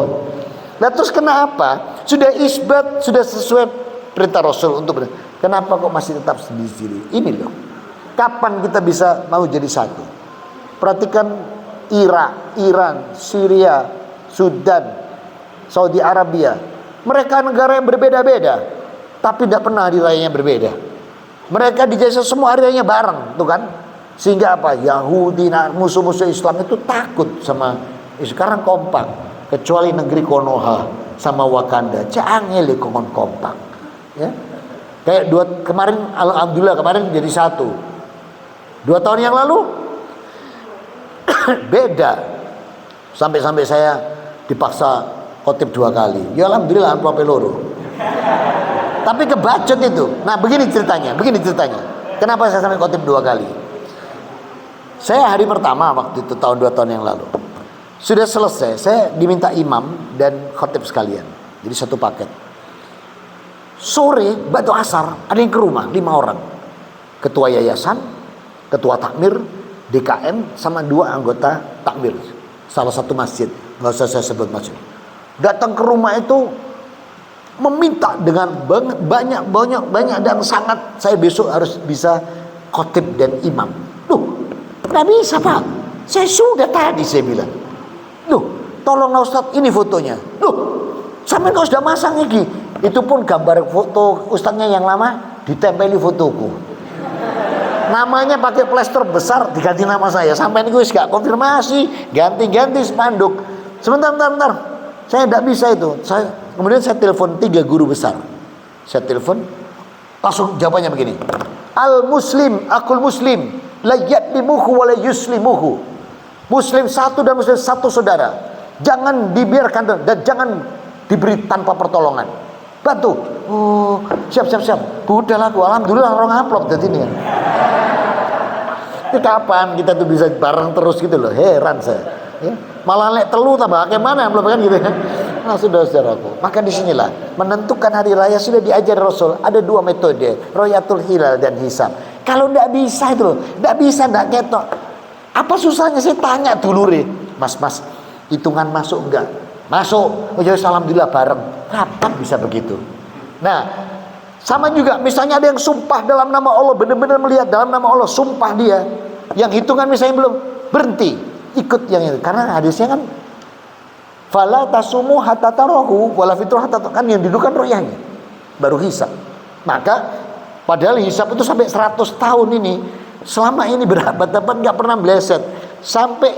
Nah terus kenapa? Sudah isbat, sudah sesuai perintah Rasul untuk kenapa kok masih tetap sendiri-sendiri? Ini loh, kapan kita bisa mau jadi satu? Perhatikan Irak, Iran, Syria, Sudan, Saudi Arabia. Mereka negara yang berbeda-beda, tapi tidak pernah hari rayanya berbeda. Mereka dijajah semua hari rayanya bareng, tuh kan? Sehingga apa? Yahudi, musuh-musuh Islam itu takut sama. Sekarang kompak, kecuali negeri Konoha sama Wakanda, canggih kongon kompak. Ya, kayak kemarin, alhamdulillah kemarin jadi satu. 2 tahun yang lalu beda. Sampai saya dipaksa khotib 2 kali. Ya alhamdulillah amplop peluru. Tapi kebacot itu. Nah begini ceritanya. Kenapa saya sampai khotib 2 kali? Saya hari pertama waktu itu tahun 2 tahun yang lalu sudah selesai. Saya diminta imam dan khotib sekalian. Jadi satu paket. Sore batu asar ada yang ke rumah 5 orang. Ketua yayasan, ketua takmir, DKM sama 2 anggota takmir. Salah satu masjid. Nggak usah saya sebut masjid. Datang ke rumah itu meminta dengan banyak dan sangat, saya besok harus bisa khotib dan imam. Loh, nggak bisa Pak, saya sudah tadi saya bilang. Loh, tolonglah Ustadz, ini fotonya. Loh, sampai kau sudah masang ini. Itu pun gambar foto Ustadznya yang lama ditempeli fotoku. Namanya pakai plester besar diganti nama saya. Sampai ini gue gak konfirmasi, ganti spanduk. Sebentar. Saya tidak bisa itu. Kemudian saya telepon 3 guru besar. Saya telepon, langsung jawabannya begini. Al-muslim, akul muslim, la yadlimuhu wa la yuslimuhu. Muslim satu dan muslim satu saudara. Jangan dibiarkan dan jangan diberi tanpa pertolongan. Bantu. Oh, siap. Udah lah, alhamdulillah orang upload jadi ini. Ini kapan kita tuh bisa bareng terus gitu loh. Heran saya. Ya. Malah lek telu tambah gimana belum kan gitu kan. Nah, saudara-saudaraku, maka disinilah menentukan hari raya sudah diajar Rasul. Ada 2 metode, royatul hilal dan hisab. Kalau tidak bisa itu loh, tidak ketok. Apa susahnya saya tanya dulure, mas, hitungan masuk enggak? Masuk. Oh ya alhamdulillah bareng. Kapan bisa begitu? Nah, sama juga misalnya ada yang sumpah dalam nama Allah, benar-benar melihat dalam nama Allah, sumpah dia. Yang hitungan misalnya belum, berhenti, ikut yang itu. Karena hadisnya kan fala tasumu hatta tarahu wala fitru hatta, kan yang didudukan royahnya baru hisab. Maka padahal hisab itu sampai 100 tahun ini, selama ini berabad-abad nggak pernah meleset sampai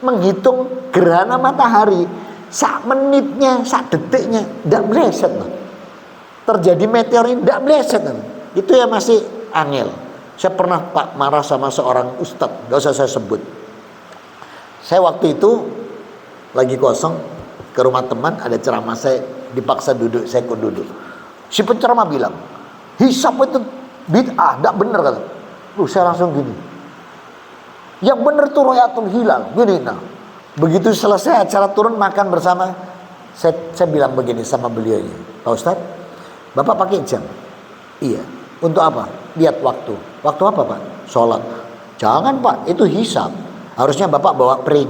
menghitung gerhana matahari, sak menitnya, sak detiknya nggak meleset loh. Terjadi meteor ini nggak meleset loh. Itu ya masih angel. Saya pernah Pak marah sama seorang ustadz, nggak usah saya sebut. Saya waktu itu lagi kosong ke rumah teman, ada ceramah, saya dipaksa duduk, saya ikut duduk. Si penceramah bilang, hisab itu bid'ah, tidak benar kata. Saya langsung gini. Yang benar tuh royatul hilal, gini. Nah, begitu selesai acara turun makan bersama, saya bilang begini sama beliau ini, Pak Ustadz, Bapak pakai jam? Iya. Untuk apa? Lihat waktu. Waktu apa Pak? Sholat. Jangan Pak, itu hisab. Harusnya Bapak bawa pring.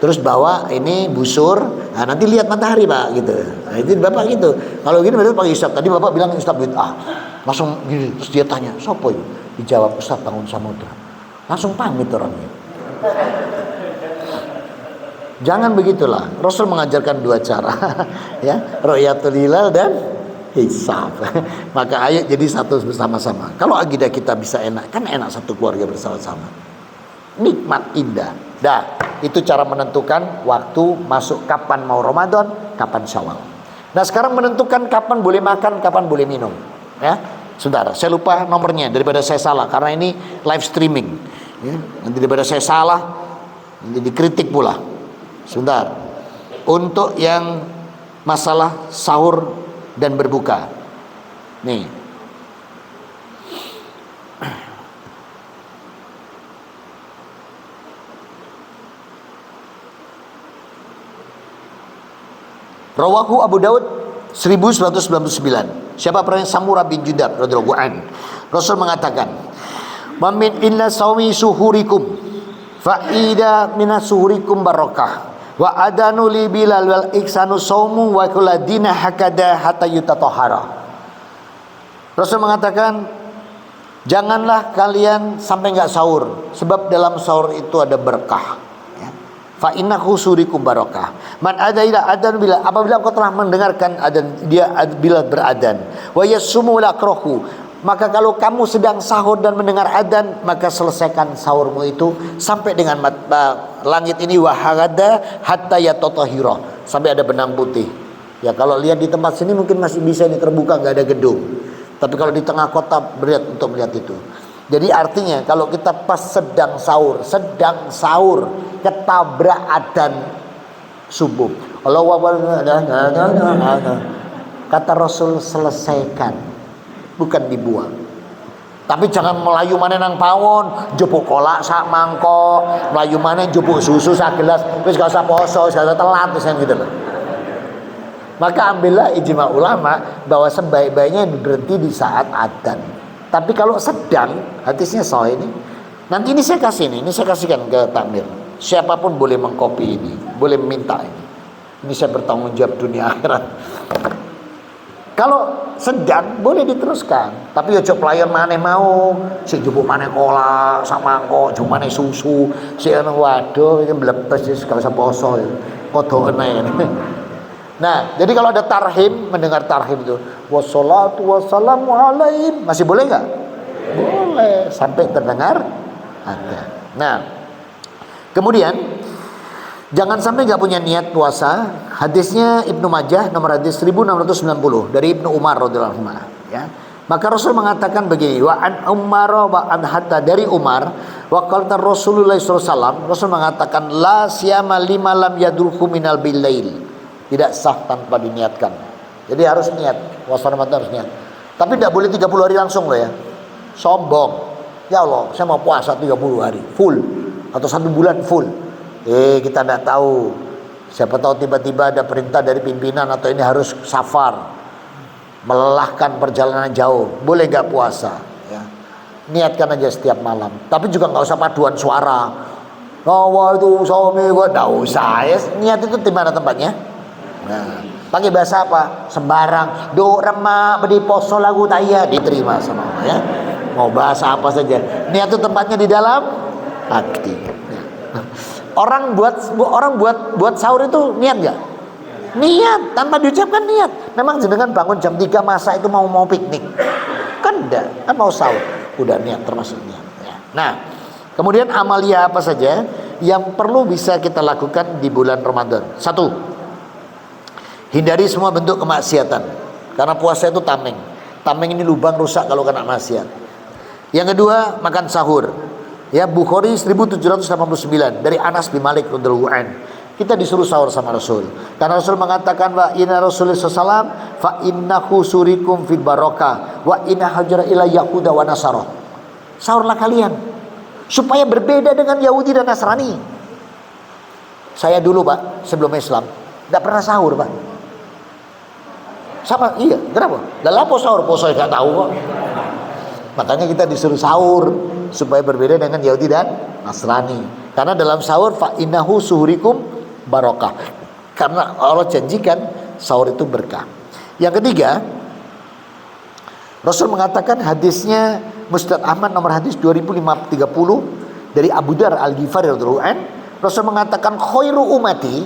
Terus bawa ini busur, nah nanti lihat matahari Pak gitu. Nah itu Bapak gitu. Kalau gini berarti pakai hisab. Tadi Bapak bilang hisab bid'ah. Langsung gini, terus dia tanya, "Sopo itu?" Dijawab, "Ustadz Bangun Samudra." Langsung pamit orangnya. Jangan begitulah. Rasul mengajarkan 2 cara. Ya, royatul hilal dan hisab. Maka ayo jadi satu bersama-sama. Kalau akidah kita bisa enak, kan enak satu keluarga bersama-sama. Nikmat indah. Dah, itu cara menentukan waktu masuk kapan mau Ramadan, kapan Syawal. Nah, sekarang menentukan kapan boleh makan, kapan boleh minum. Ya, saudara, saya lupa nomornya daripada saya salah karena ini live streaming. Ya, nanti daripada saya salah, nanti dikritik pula. Sebentar. Untuk yang masalah sahur dan berbuka. Nih. Rawahu Abu Daud 1999. Siapa pernah Samurah bin Jundab radhiyallahu an. Rasul mengatakan, "Mamin inna sawmi suhurikum fa ida minas suhurikum barakah wa adanu li bilal wal ihsanu saumu wa kulladina hakada hatta yutatahhara." Rasul mengatakan, janganlah kalian sampai nggak sahur, sebab dalam sahur itu ada berkah. Ya. Fa innahu surikum barakah. Man adaila adan bila, apabila engkau telah mendengarkan adan, dia bila beradan. Wa yasumu lakrahu. Maka kalau kamu sedang sahur dan mendengar adan, maka selesaikan sahurmu itu sampai dengan langit ini wahagada hatta yatatahira, sampai ada benang putih. Ya, kalau lihat di tempat sini mungkin masih bisa ini terbuka, nggak ada gedung. Tapi kalau di tengah kota berat untuk melihat itu. Jadi artinya kalau kita pas sedang sahur ketabrak adzan subuh. Allahu Akbar. Kata Rasul, selesaikan, bukan dibuang. Tapi jangan melayu mana nang pawon, jupuk kolak sak mangkok, melayu mana jupuk susu sak gelas, wis gak usah poso, gak usah telat misalnya gitu loh. Maka ambillah ijma ulama bahwa sebaik-baiknya berhenti di saat adzan. Tapi kalau sedang, hadisnya sahih ini. Nanti ini saya kasih ini saya kasihkan ke takmir. Siapapun boleh mengkopi ini, boleh minta ini. Ini saya bertanggung jawab dunia akhirat. Kalau sedang boleh diteruskan, tapi ojo pelayan mana mau, si jupuk mana kolak, sama mangkok, jupuk mana susu, si anu waduh ini melepas kalau usah poso, kodokan aja. Nah, jadi kalau ada tarhim, mendengar tarhim itu, wassalatu wassalamu alaihim, masih boleh nggak? Boleh, sampai terdengar ada. Nah, kemudian jangan sampai nggak punya niat puasa. Hadisnya Ibnu Majah nomor hadis 1690 dari Ibnu Umar radhiyallahu anhu. Ya, maka Rasul mengatakan begini, wa an Umar wa an hatta, dari Umar, wa qala Rasulullah sallallahu alaihi wasallam, Rasul mengatakan la siyama lima lam yadruhu minal bilail. Tidak sah tanpa diniatkan. Jadi harus niat. Puasa Ramadan harus niat. Tapi tidak boleh 30 hari langsung loh ya. Sombong. Ya Allah, saya mau puasa 30 hari full atau 1 bulan full. Kita tidak tahu. Siapa tahu tiba-tiba ada perintah dari pimpinan atau ini harus safar, melelahkan perjalanan jauh. Boleh nggak puasa? Ya. Niatkan aja setiap malam. Tapi juga nggak usah paduan suara. Wah itu suami gua nggak usah. Ya. Niat itu di mana tempatnya? Nah, pakai bahasa apa? Sembarang. Do remak bedi poso lagu taya diterima sama Allah ya. Mau bahasa apa saja. Niat itu tempatnya di dalam hati. Orang buat sahur itu niat nggak? Niat, tanpa diucapkan niat. Memang jenengan bangun jam 3 masa itu mau piknik. Kan enggak, kan mau sahur. Udah niat, termasuk niat ya. Nah, kemudian amalia apa saja yang perlu bisa kita lakukan di bulan Ramadan? 1, hindari semua bentuk kemaksiatan. Karena puasa itu tameng. Tameng ini lubang rusak kalau kena maksiat. Yang kedua, makan sahur. Ya, Bukhari 1789 dari Anas bin Malik radhiyallahu anhu. Kita disuruh sahur sama Rasul. Karena Rasul mengatakan, wa inna Rasulullah sallallahu fa innahu surikum fil barakah wa inna hajara ila yahuda wa nasara. Sahurlah kalian supaya berbeda dengan Yahudi dan Nasrani. Saya dulu, Pak, sebelum Islam tidak pernah sahur, Pak. Sama, iya, kenapa? Lah apa sahur? Poso gak tahu kok. Makanya kita disuruh sahur supaya berbeda dengan Yahudi dan Nasrani. Karena dalam sahur fa innahu suhurikum barakah. Karena Allah janjikan sahur itu berkah. Yang ketiga, Rasul mengatakan, hadisnya Musnad Ahmad nomor hadis 2530 dari Abu Dar Al-Ghifari radhiyallahu anhu. Rasul mengatakan khairu umati,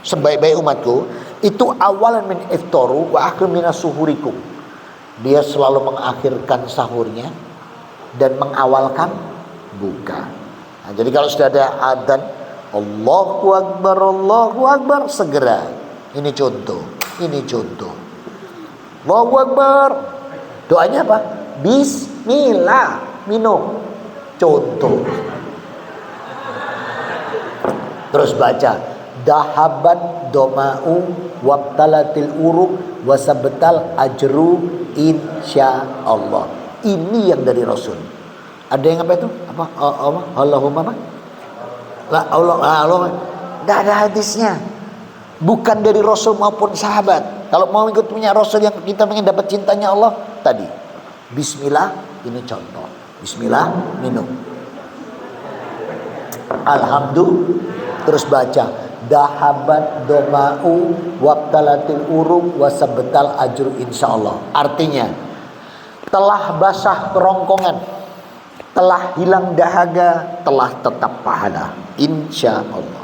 sebaik-baik umatku itu awalan min iftaru wa akhir minas suhurikum. Dia selalu mengakhirkan sahurnya dan mengawalkan buka. Nah, jadi kalau sudah ada adzan Allahu Akbar segera. Ini contoh. Allahu Akbar. Doanya apa? Bismillah, minum. Contoh. Terus baca dahaban doma'u wabtalatil uruk wasabtal ajru insyaallah. Ini yang dari Rasul. Ada yang apa itu? Apa? Allahumma apa? La Allah. Tidak ada hadisnya. Bukan dari Rasul maupun sahabat. Kalau mau ikut punya Rasul yang kita ingin dapat cintanya Allah, tadi bismillah, ini contoh. Bismillah, minum. Alhamdulillah. Terus baca dahabat doma'u wabtalatil uruk wasabtal ajru insyaallah. Artinya telah basah kerongkongan, telah hilang dahaga, telah tetap pahala, insya Allah.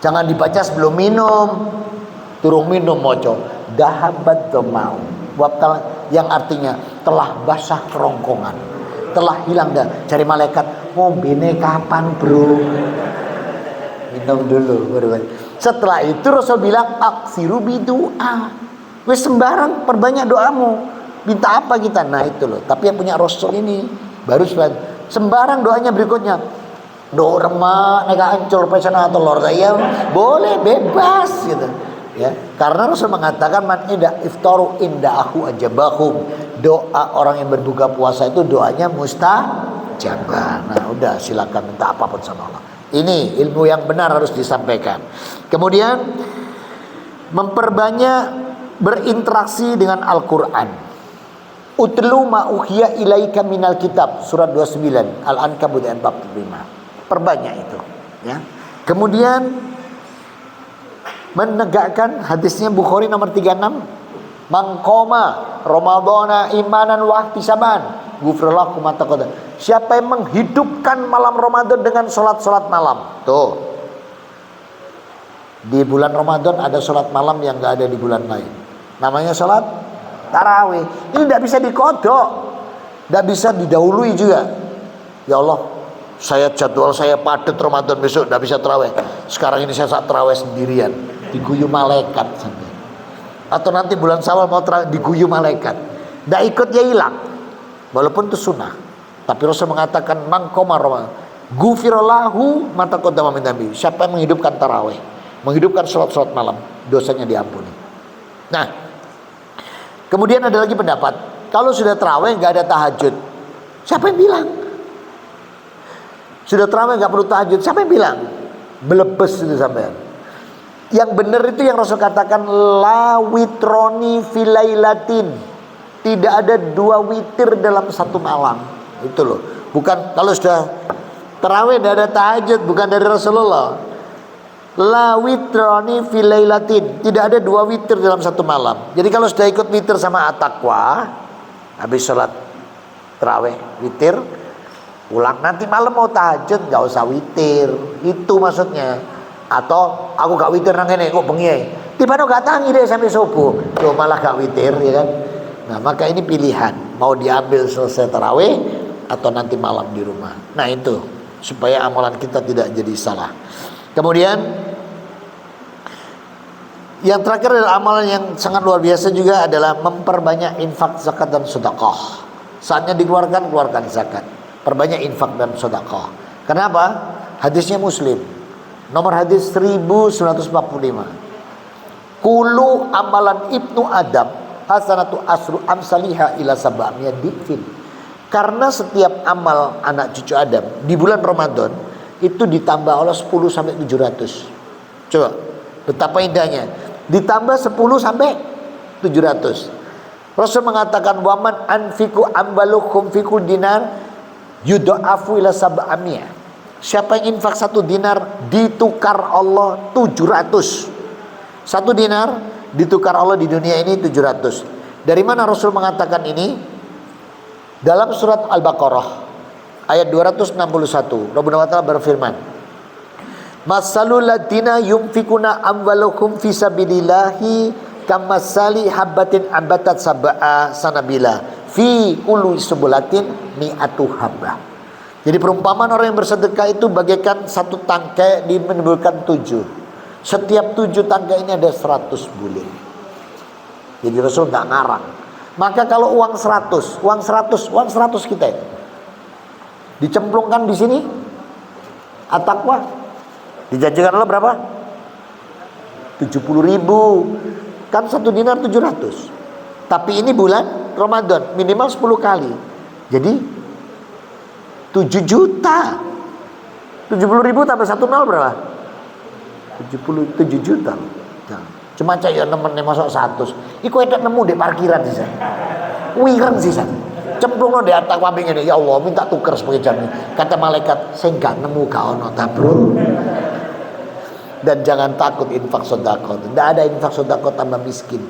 Jangan dibaca sebelum minum, turun minum moco dahabat domau, yang artinya telah basah kerongkongan, telah hilang dah. Cari malaikat, mau bine kapan bro? Minum dulu. Setelah itu Rasul bilang aksiru bidu'a, wes sembarang perbanyak doamu. Minta apa kita? Nah itu loh. Tapi yang punya Rasul ini baru sembarang doanya berikutnya. Doa remak, nega ancur pesana atau lor ya boleh bebas gitu. Ya, karena Rasul mengatakan man inda iftaru inda aku ajabahum. Doa orang yang berbuka puasa itu doanya mustajabah. Nah, udah silakan minta apapun sama Allah. Ini ilmu yang benar harus disampaikan. Kemudian memperbanyak berinteraksi dengan Al-Qur'an. Utlu ma uhiya ilaika minal kitab, surat 29 Al-Ankabut ayat 45. Perbanyak itu, ya. Kemudian menegakkan hadisnya Bukhari nomor 36, mangkoma Ramadhana imanan wa ihtisaban ghufrallahu ma taqaddam. Siapa yang menghidupkan malam Ramadan dengan salat-salat malam. Tuh. Di bulan Ramadan ada salat malam yang enggak ada di bulan lain. Namanya salat tarawih. Ini tidak bisa dikodok, tidak bisa didahului juga. Ya Allah, jadwal saya padat Ramadan besok, tidak bisa tarawih. Sekarang ini saya saat tarawih sendirian, diguyu malaikat sampai. Atau nanti bulan Syawal mau tarawih, diguyu malaikat. Tidak ikut ya hilang. Walaupun itu sunnah. Tapi Rasul mengatakan mangkoma Ramadan, ghufirallahu ma taqaddama min dhanbi. Siapa yang menghidupkan tarawih, menghidupkan salat-salat malam, dosanya diampuni. Nah, kemudian ada lagi pendapat, kalau sudah tarawih nggak ada tahajud. Siapa yang bilang? Sudah tarawih nggak perlu tahajud. Siapa yang bilang? Belebes itu sampean. Yang benar itu yang Rasul katakan la witroni filailatin. Tidak ada 2 witir dalam satu malam. Itu loh. Bukan kalau sudah tarawih tidak ada tahajud, bukan dari Rasulullah. La witroni filailatin, tidak ada 2 witir dalam satu malam. Jadi kalau sudah ikut witir sama at-taqwa, habis sholat tarawih witir, pulang nanti malam mau tahajud nggak usah witir, itu maksudnya. Atau aku gak witir nang ngene kok bengi, tiba-tiba gak tangi deh sampai subuh, tuh malah gak witir, ya kan? Nah maka ini pilihan, mau diambil selesai tarawih atau nanti malam di rumah. Nah itu supaya amalan kita tidak jadi salah. Kemudian yang terakhir adalah amalan yang sangat luar biasa juga adalah memperbanyak infak, zakat dan sedekah. Saatnya dikeluarkan, keluarkan zakat. Perbanyak infak dan sedekah. Kenapa? Hadisnya Muslim. Nomor hadis 1945. Kulu amalan ibnu Adam hasanatu asru amsaliha ila sab'amiyah difin. Karena setiap amal anak cucu Adam di bulan Ramadan itu ditambah oleh 10 sampai 700. Coba, betapa indahnya. Ditambah 10 sampai 700. Rasul mengatakan waman anfiku ambalukum fiku dinar yudha'afu ila sab'amiyah. Siapa yang infak 1 dinar ditukar Allah 700. 1 dinar ditukar Allah di dunia ini 700. Dari mana Rasul mengatakan ini? Dalam surat Al-Baqarah ayat 261, Rabbuna wa ta'ala berfirman, masalul ladina yunfikuna amwalakum fisabilillahi kamasali habbatin ambatat sab'a sanabila fi kulli subulatin mi'atu habbah. Jadi perumpamaan orang yang bersedekah itu bagaikan 1 tangkai menimbulkan 7. Setiap 7 tangkai ini ada 100 bulir. Jadi Rasul nggak ngarang. Maka kalau uang 100 kita itu dicemplungkan di sini, at-taqwa dijanjikan Allah berapa? 70.000. Kan 1 dinar 700. Tapi ini bulan Ramadan minimal 10 kali. Jadi 7 juta. 70.000 tambah 1 nol berapa? 77 juta. Cuma cak ya nemen masuk 100. Iku edak nemu di parkiran sih. Wireng sih. Cemplungno di atas wabing ini, ya Allah minta tuker sebagai jamin. Kata malaikat, saya enggak nemu kau nota bro. Dan jangan takut infak sedekah. Tidak ada infak sedekah tambah miskin.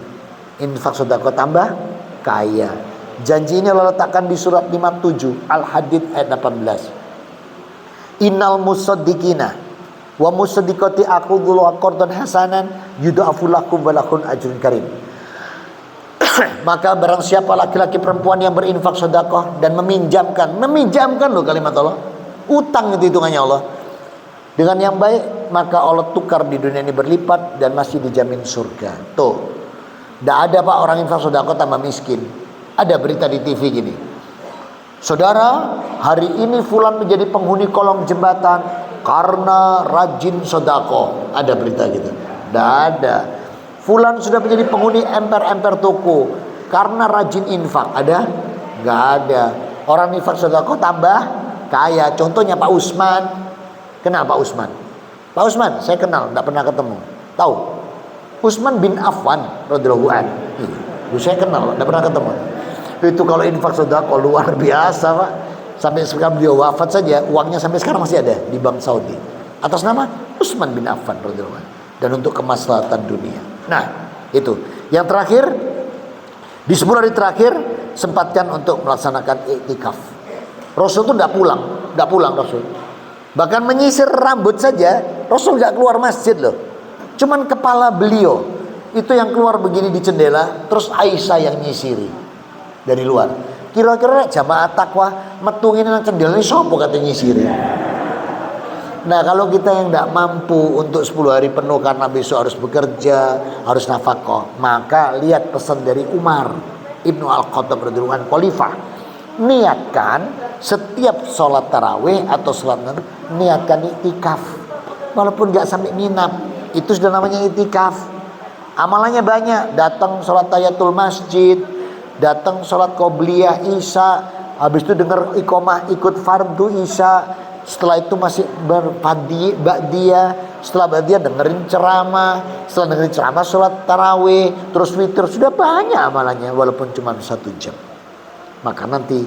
Infak sedekah tambah kaya. Janji ini Allah letakkan di surat 57 Al-Hadid ayat 18. Innal musaddiqina wa musaddiqati aqudhu aqdan hasanan yudha'afu lakum wa lakum ajrun karim. Maka barang siapa laki-laki perempuan yang berinfak sedekah dan meminjamkan loh kalimat Allah, utang itu hitungannya Allah, dengan yang baik, maka Allah tukar di dunia ini berlipat dan masih dijamin surga. Tuh, tidak ada Pak orang infak sedekah tambah miskin. Ada berita di TV gini, saudara, hari ini fulan menjadi penghuni kolong jembatan karena rajin sedekah. Ada berita gitu? Tidak ada. Fulan sudah menjadi penghuni emper-emper toko karena rajin infak. Ada? Nggak ada. Orang infak sedekah tambah kaya. Contohnya Pak Usman. Kenal Pak Usman? Pak Usman saya kenal, tidak pernah ketemu. Tahu? Usman bin Affan radhiyallahu anhu. Saya kenal, tidak pernah ketemu. Itu kalau infak sedekah luar biasa Pak. Sampai sekarang beliau wafat saja, uangnya sampai sekarang masih ada di Bank Saudi atas nama Usman bin Affan radhiyallahu anhu, dan untuk kemaslahatan dunia. Nah, itu. Yang terakhir, di 10 hari terakhir sempatkan untuk melaksanakan iktikaf. Rasul itu tidak pulang Rasul. Bahkan menyisir rambut saja, Rasul nggak keluar masjid loh. Cuman kepala beliau itu yang keluar begini di jendela, terus Aisyah yang nyisiri dari luar. Kira-kira jamaah takwa metungin nang jendela ini sopo katanya nyisiri. Nah, kalau kita yang tidak mampu untuk 10 hari penuh karena besok harus bekerja, harus nafkah, maka lihat pesan dari Umar Ibnu Al-Khattab radhiyallahu anhu, khalifah. Niatkan setiap sholat tarawih atau sholat niatkan iktikaf, walaupun nggak sampai nginap, itu sudah namanya iktikaf. Amalannya banyak, datang sholat tahiyatul masjid, datang sholat qobliyah isya, habis itu dengar iqomah ikut fardu isya, setelah itu masih ba'diyah, setelah ba'diyah dengerin ceramah, setelah dengerin ceramah sholat tarawih, terus witir. Sudah banyak amalannya walaupun cuma 1 jam. Maka nanti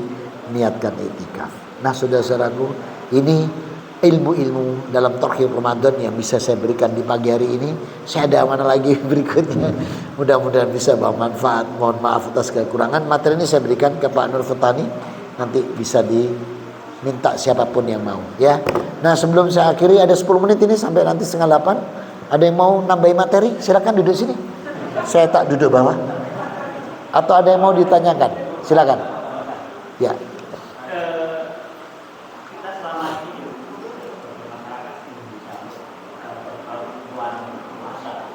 niatkan iktikaf. Nah, saudara-saudaraku, ini ilmu-ilmu dalam Tarhib Ramadan yang bisa saya berikan di pagi hari ini. Saya ada mana lagi berikutnya. Mudah-mudahan bisa bermanfaat. Mohon maaf atas kekurangan. Materi ini saya berikan ke Pak Nur Futani. Nanti bisa diminta siapapun yang mau, ya. Nah, sebelum saya akhiri, ada 10 menit ini sampai nanti 7:30. Ada yang mau nambahin materi? Silakan duduk sini. Saya tak duduk bawah. Atau ada yang mau ditanyakan? Silakan. Ya. Kita selama ini masyarakat Indonesia kalau tuan puasa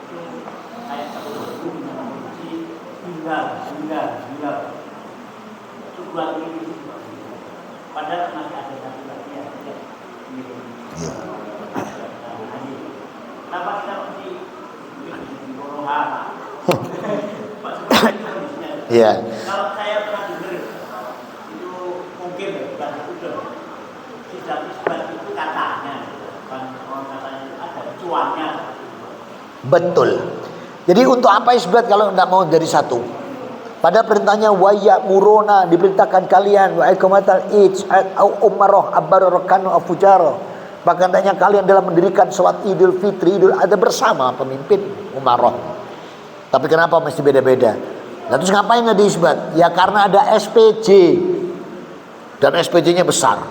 itu kayak terlalu memproduksi hingga sebulan ini, padahal masih ada satu lagi yang tidak kenapa kita mesti bikin corona? Pak sebenarnya Iya. kalau saya pernah dengar itu mungkin bukan udah tidak isbat itu katanya, bukan orang katanya itu ada cuannya. Betul. Jadi untuk apa isbat kalau tidak mau dari satu? Pada perintahnya wa ya'muruna, diperintahkan kalian wa iqamatal id au umrah abarrakanu afujara. Bahkan tanya kalian dalam mendirikan salat Idul Fitri, Idul Adha bersama pemimpin umrah. Tapi kenapa mesti beda-beda? Nah, terus ngapain nggak diisbat? Ya karena ada SPJ dan SPJ-nya besar.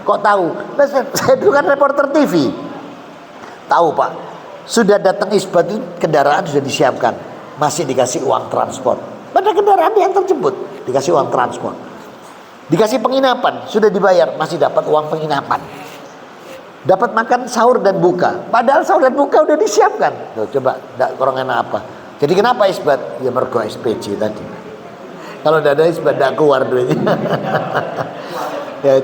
Kok tahu? Nah, saya dulu kan reporter TV. Tahu Pak, sudah datang isbat itu kendaraan sudah disiapkan, masih dikasih uang transport. Pada kendaraan yang terjemput dikasih uang transport, dikasih penginapan sudah dibayar, masih dapat uang penginapan. Dapat makan sahur dan buka, padahal sahur dan buka udah disiapkan. Loh, coba kurang enak apa? Jadi kenapa isbat? Ya mergo SPJ tadi. Kalau tidak ada isbat tidak keluar duitnya. Ya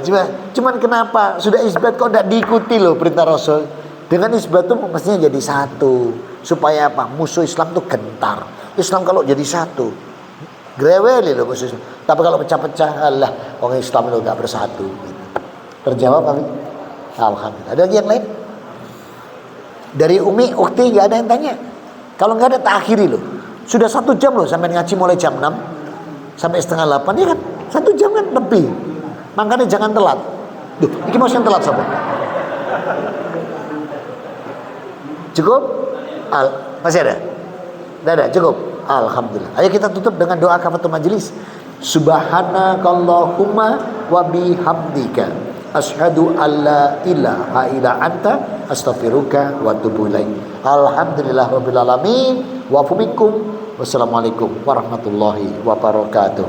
cuman kenapa sudah isbat kok tidak diikuti loh perintah Rasul? Dengan isbat itu mestinya jadi satu, supaya apa? Musuh Islam tuh gentar. Islam kalau jadi satu, greweli loh musuh Islam. Tapi kalau pecah-pecah, Allah orang Islam itu nggak bersatu. Gitu. Terjawab kami. Alhamdulillah. Ada lagi yang lain? Dari Umi, Ukti nggak ada yang tanya. Kalau nggak ada tak akhiri loh. Sudah 1 jam loh sampai ngaji mulai jam 6 sampai setengah 8 ya kan? 1 jam kan lebih. Makanya jangan telat. Duh, ini mau yang telat siapa? Cukup? Masih ada? Tidak ada, cukup. Alhamdulillah. Ayo kita tutup dengan doa kafatul majelis. Subhanakallahumma wa bihamdika asyhadu alla ilaha illa anta astaghfiruka wa atubu ilaik. Alhamdulillahirabbil alamin wa afu minkum. Wassalamualaikum warahmatullahi wabarakatuh.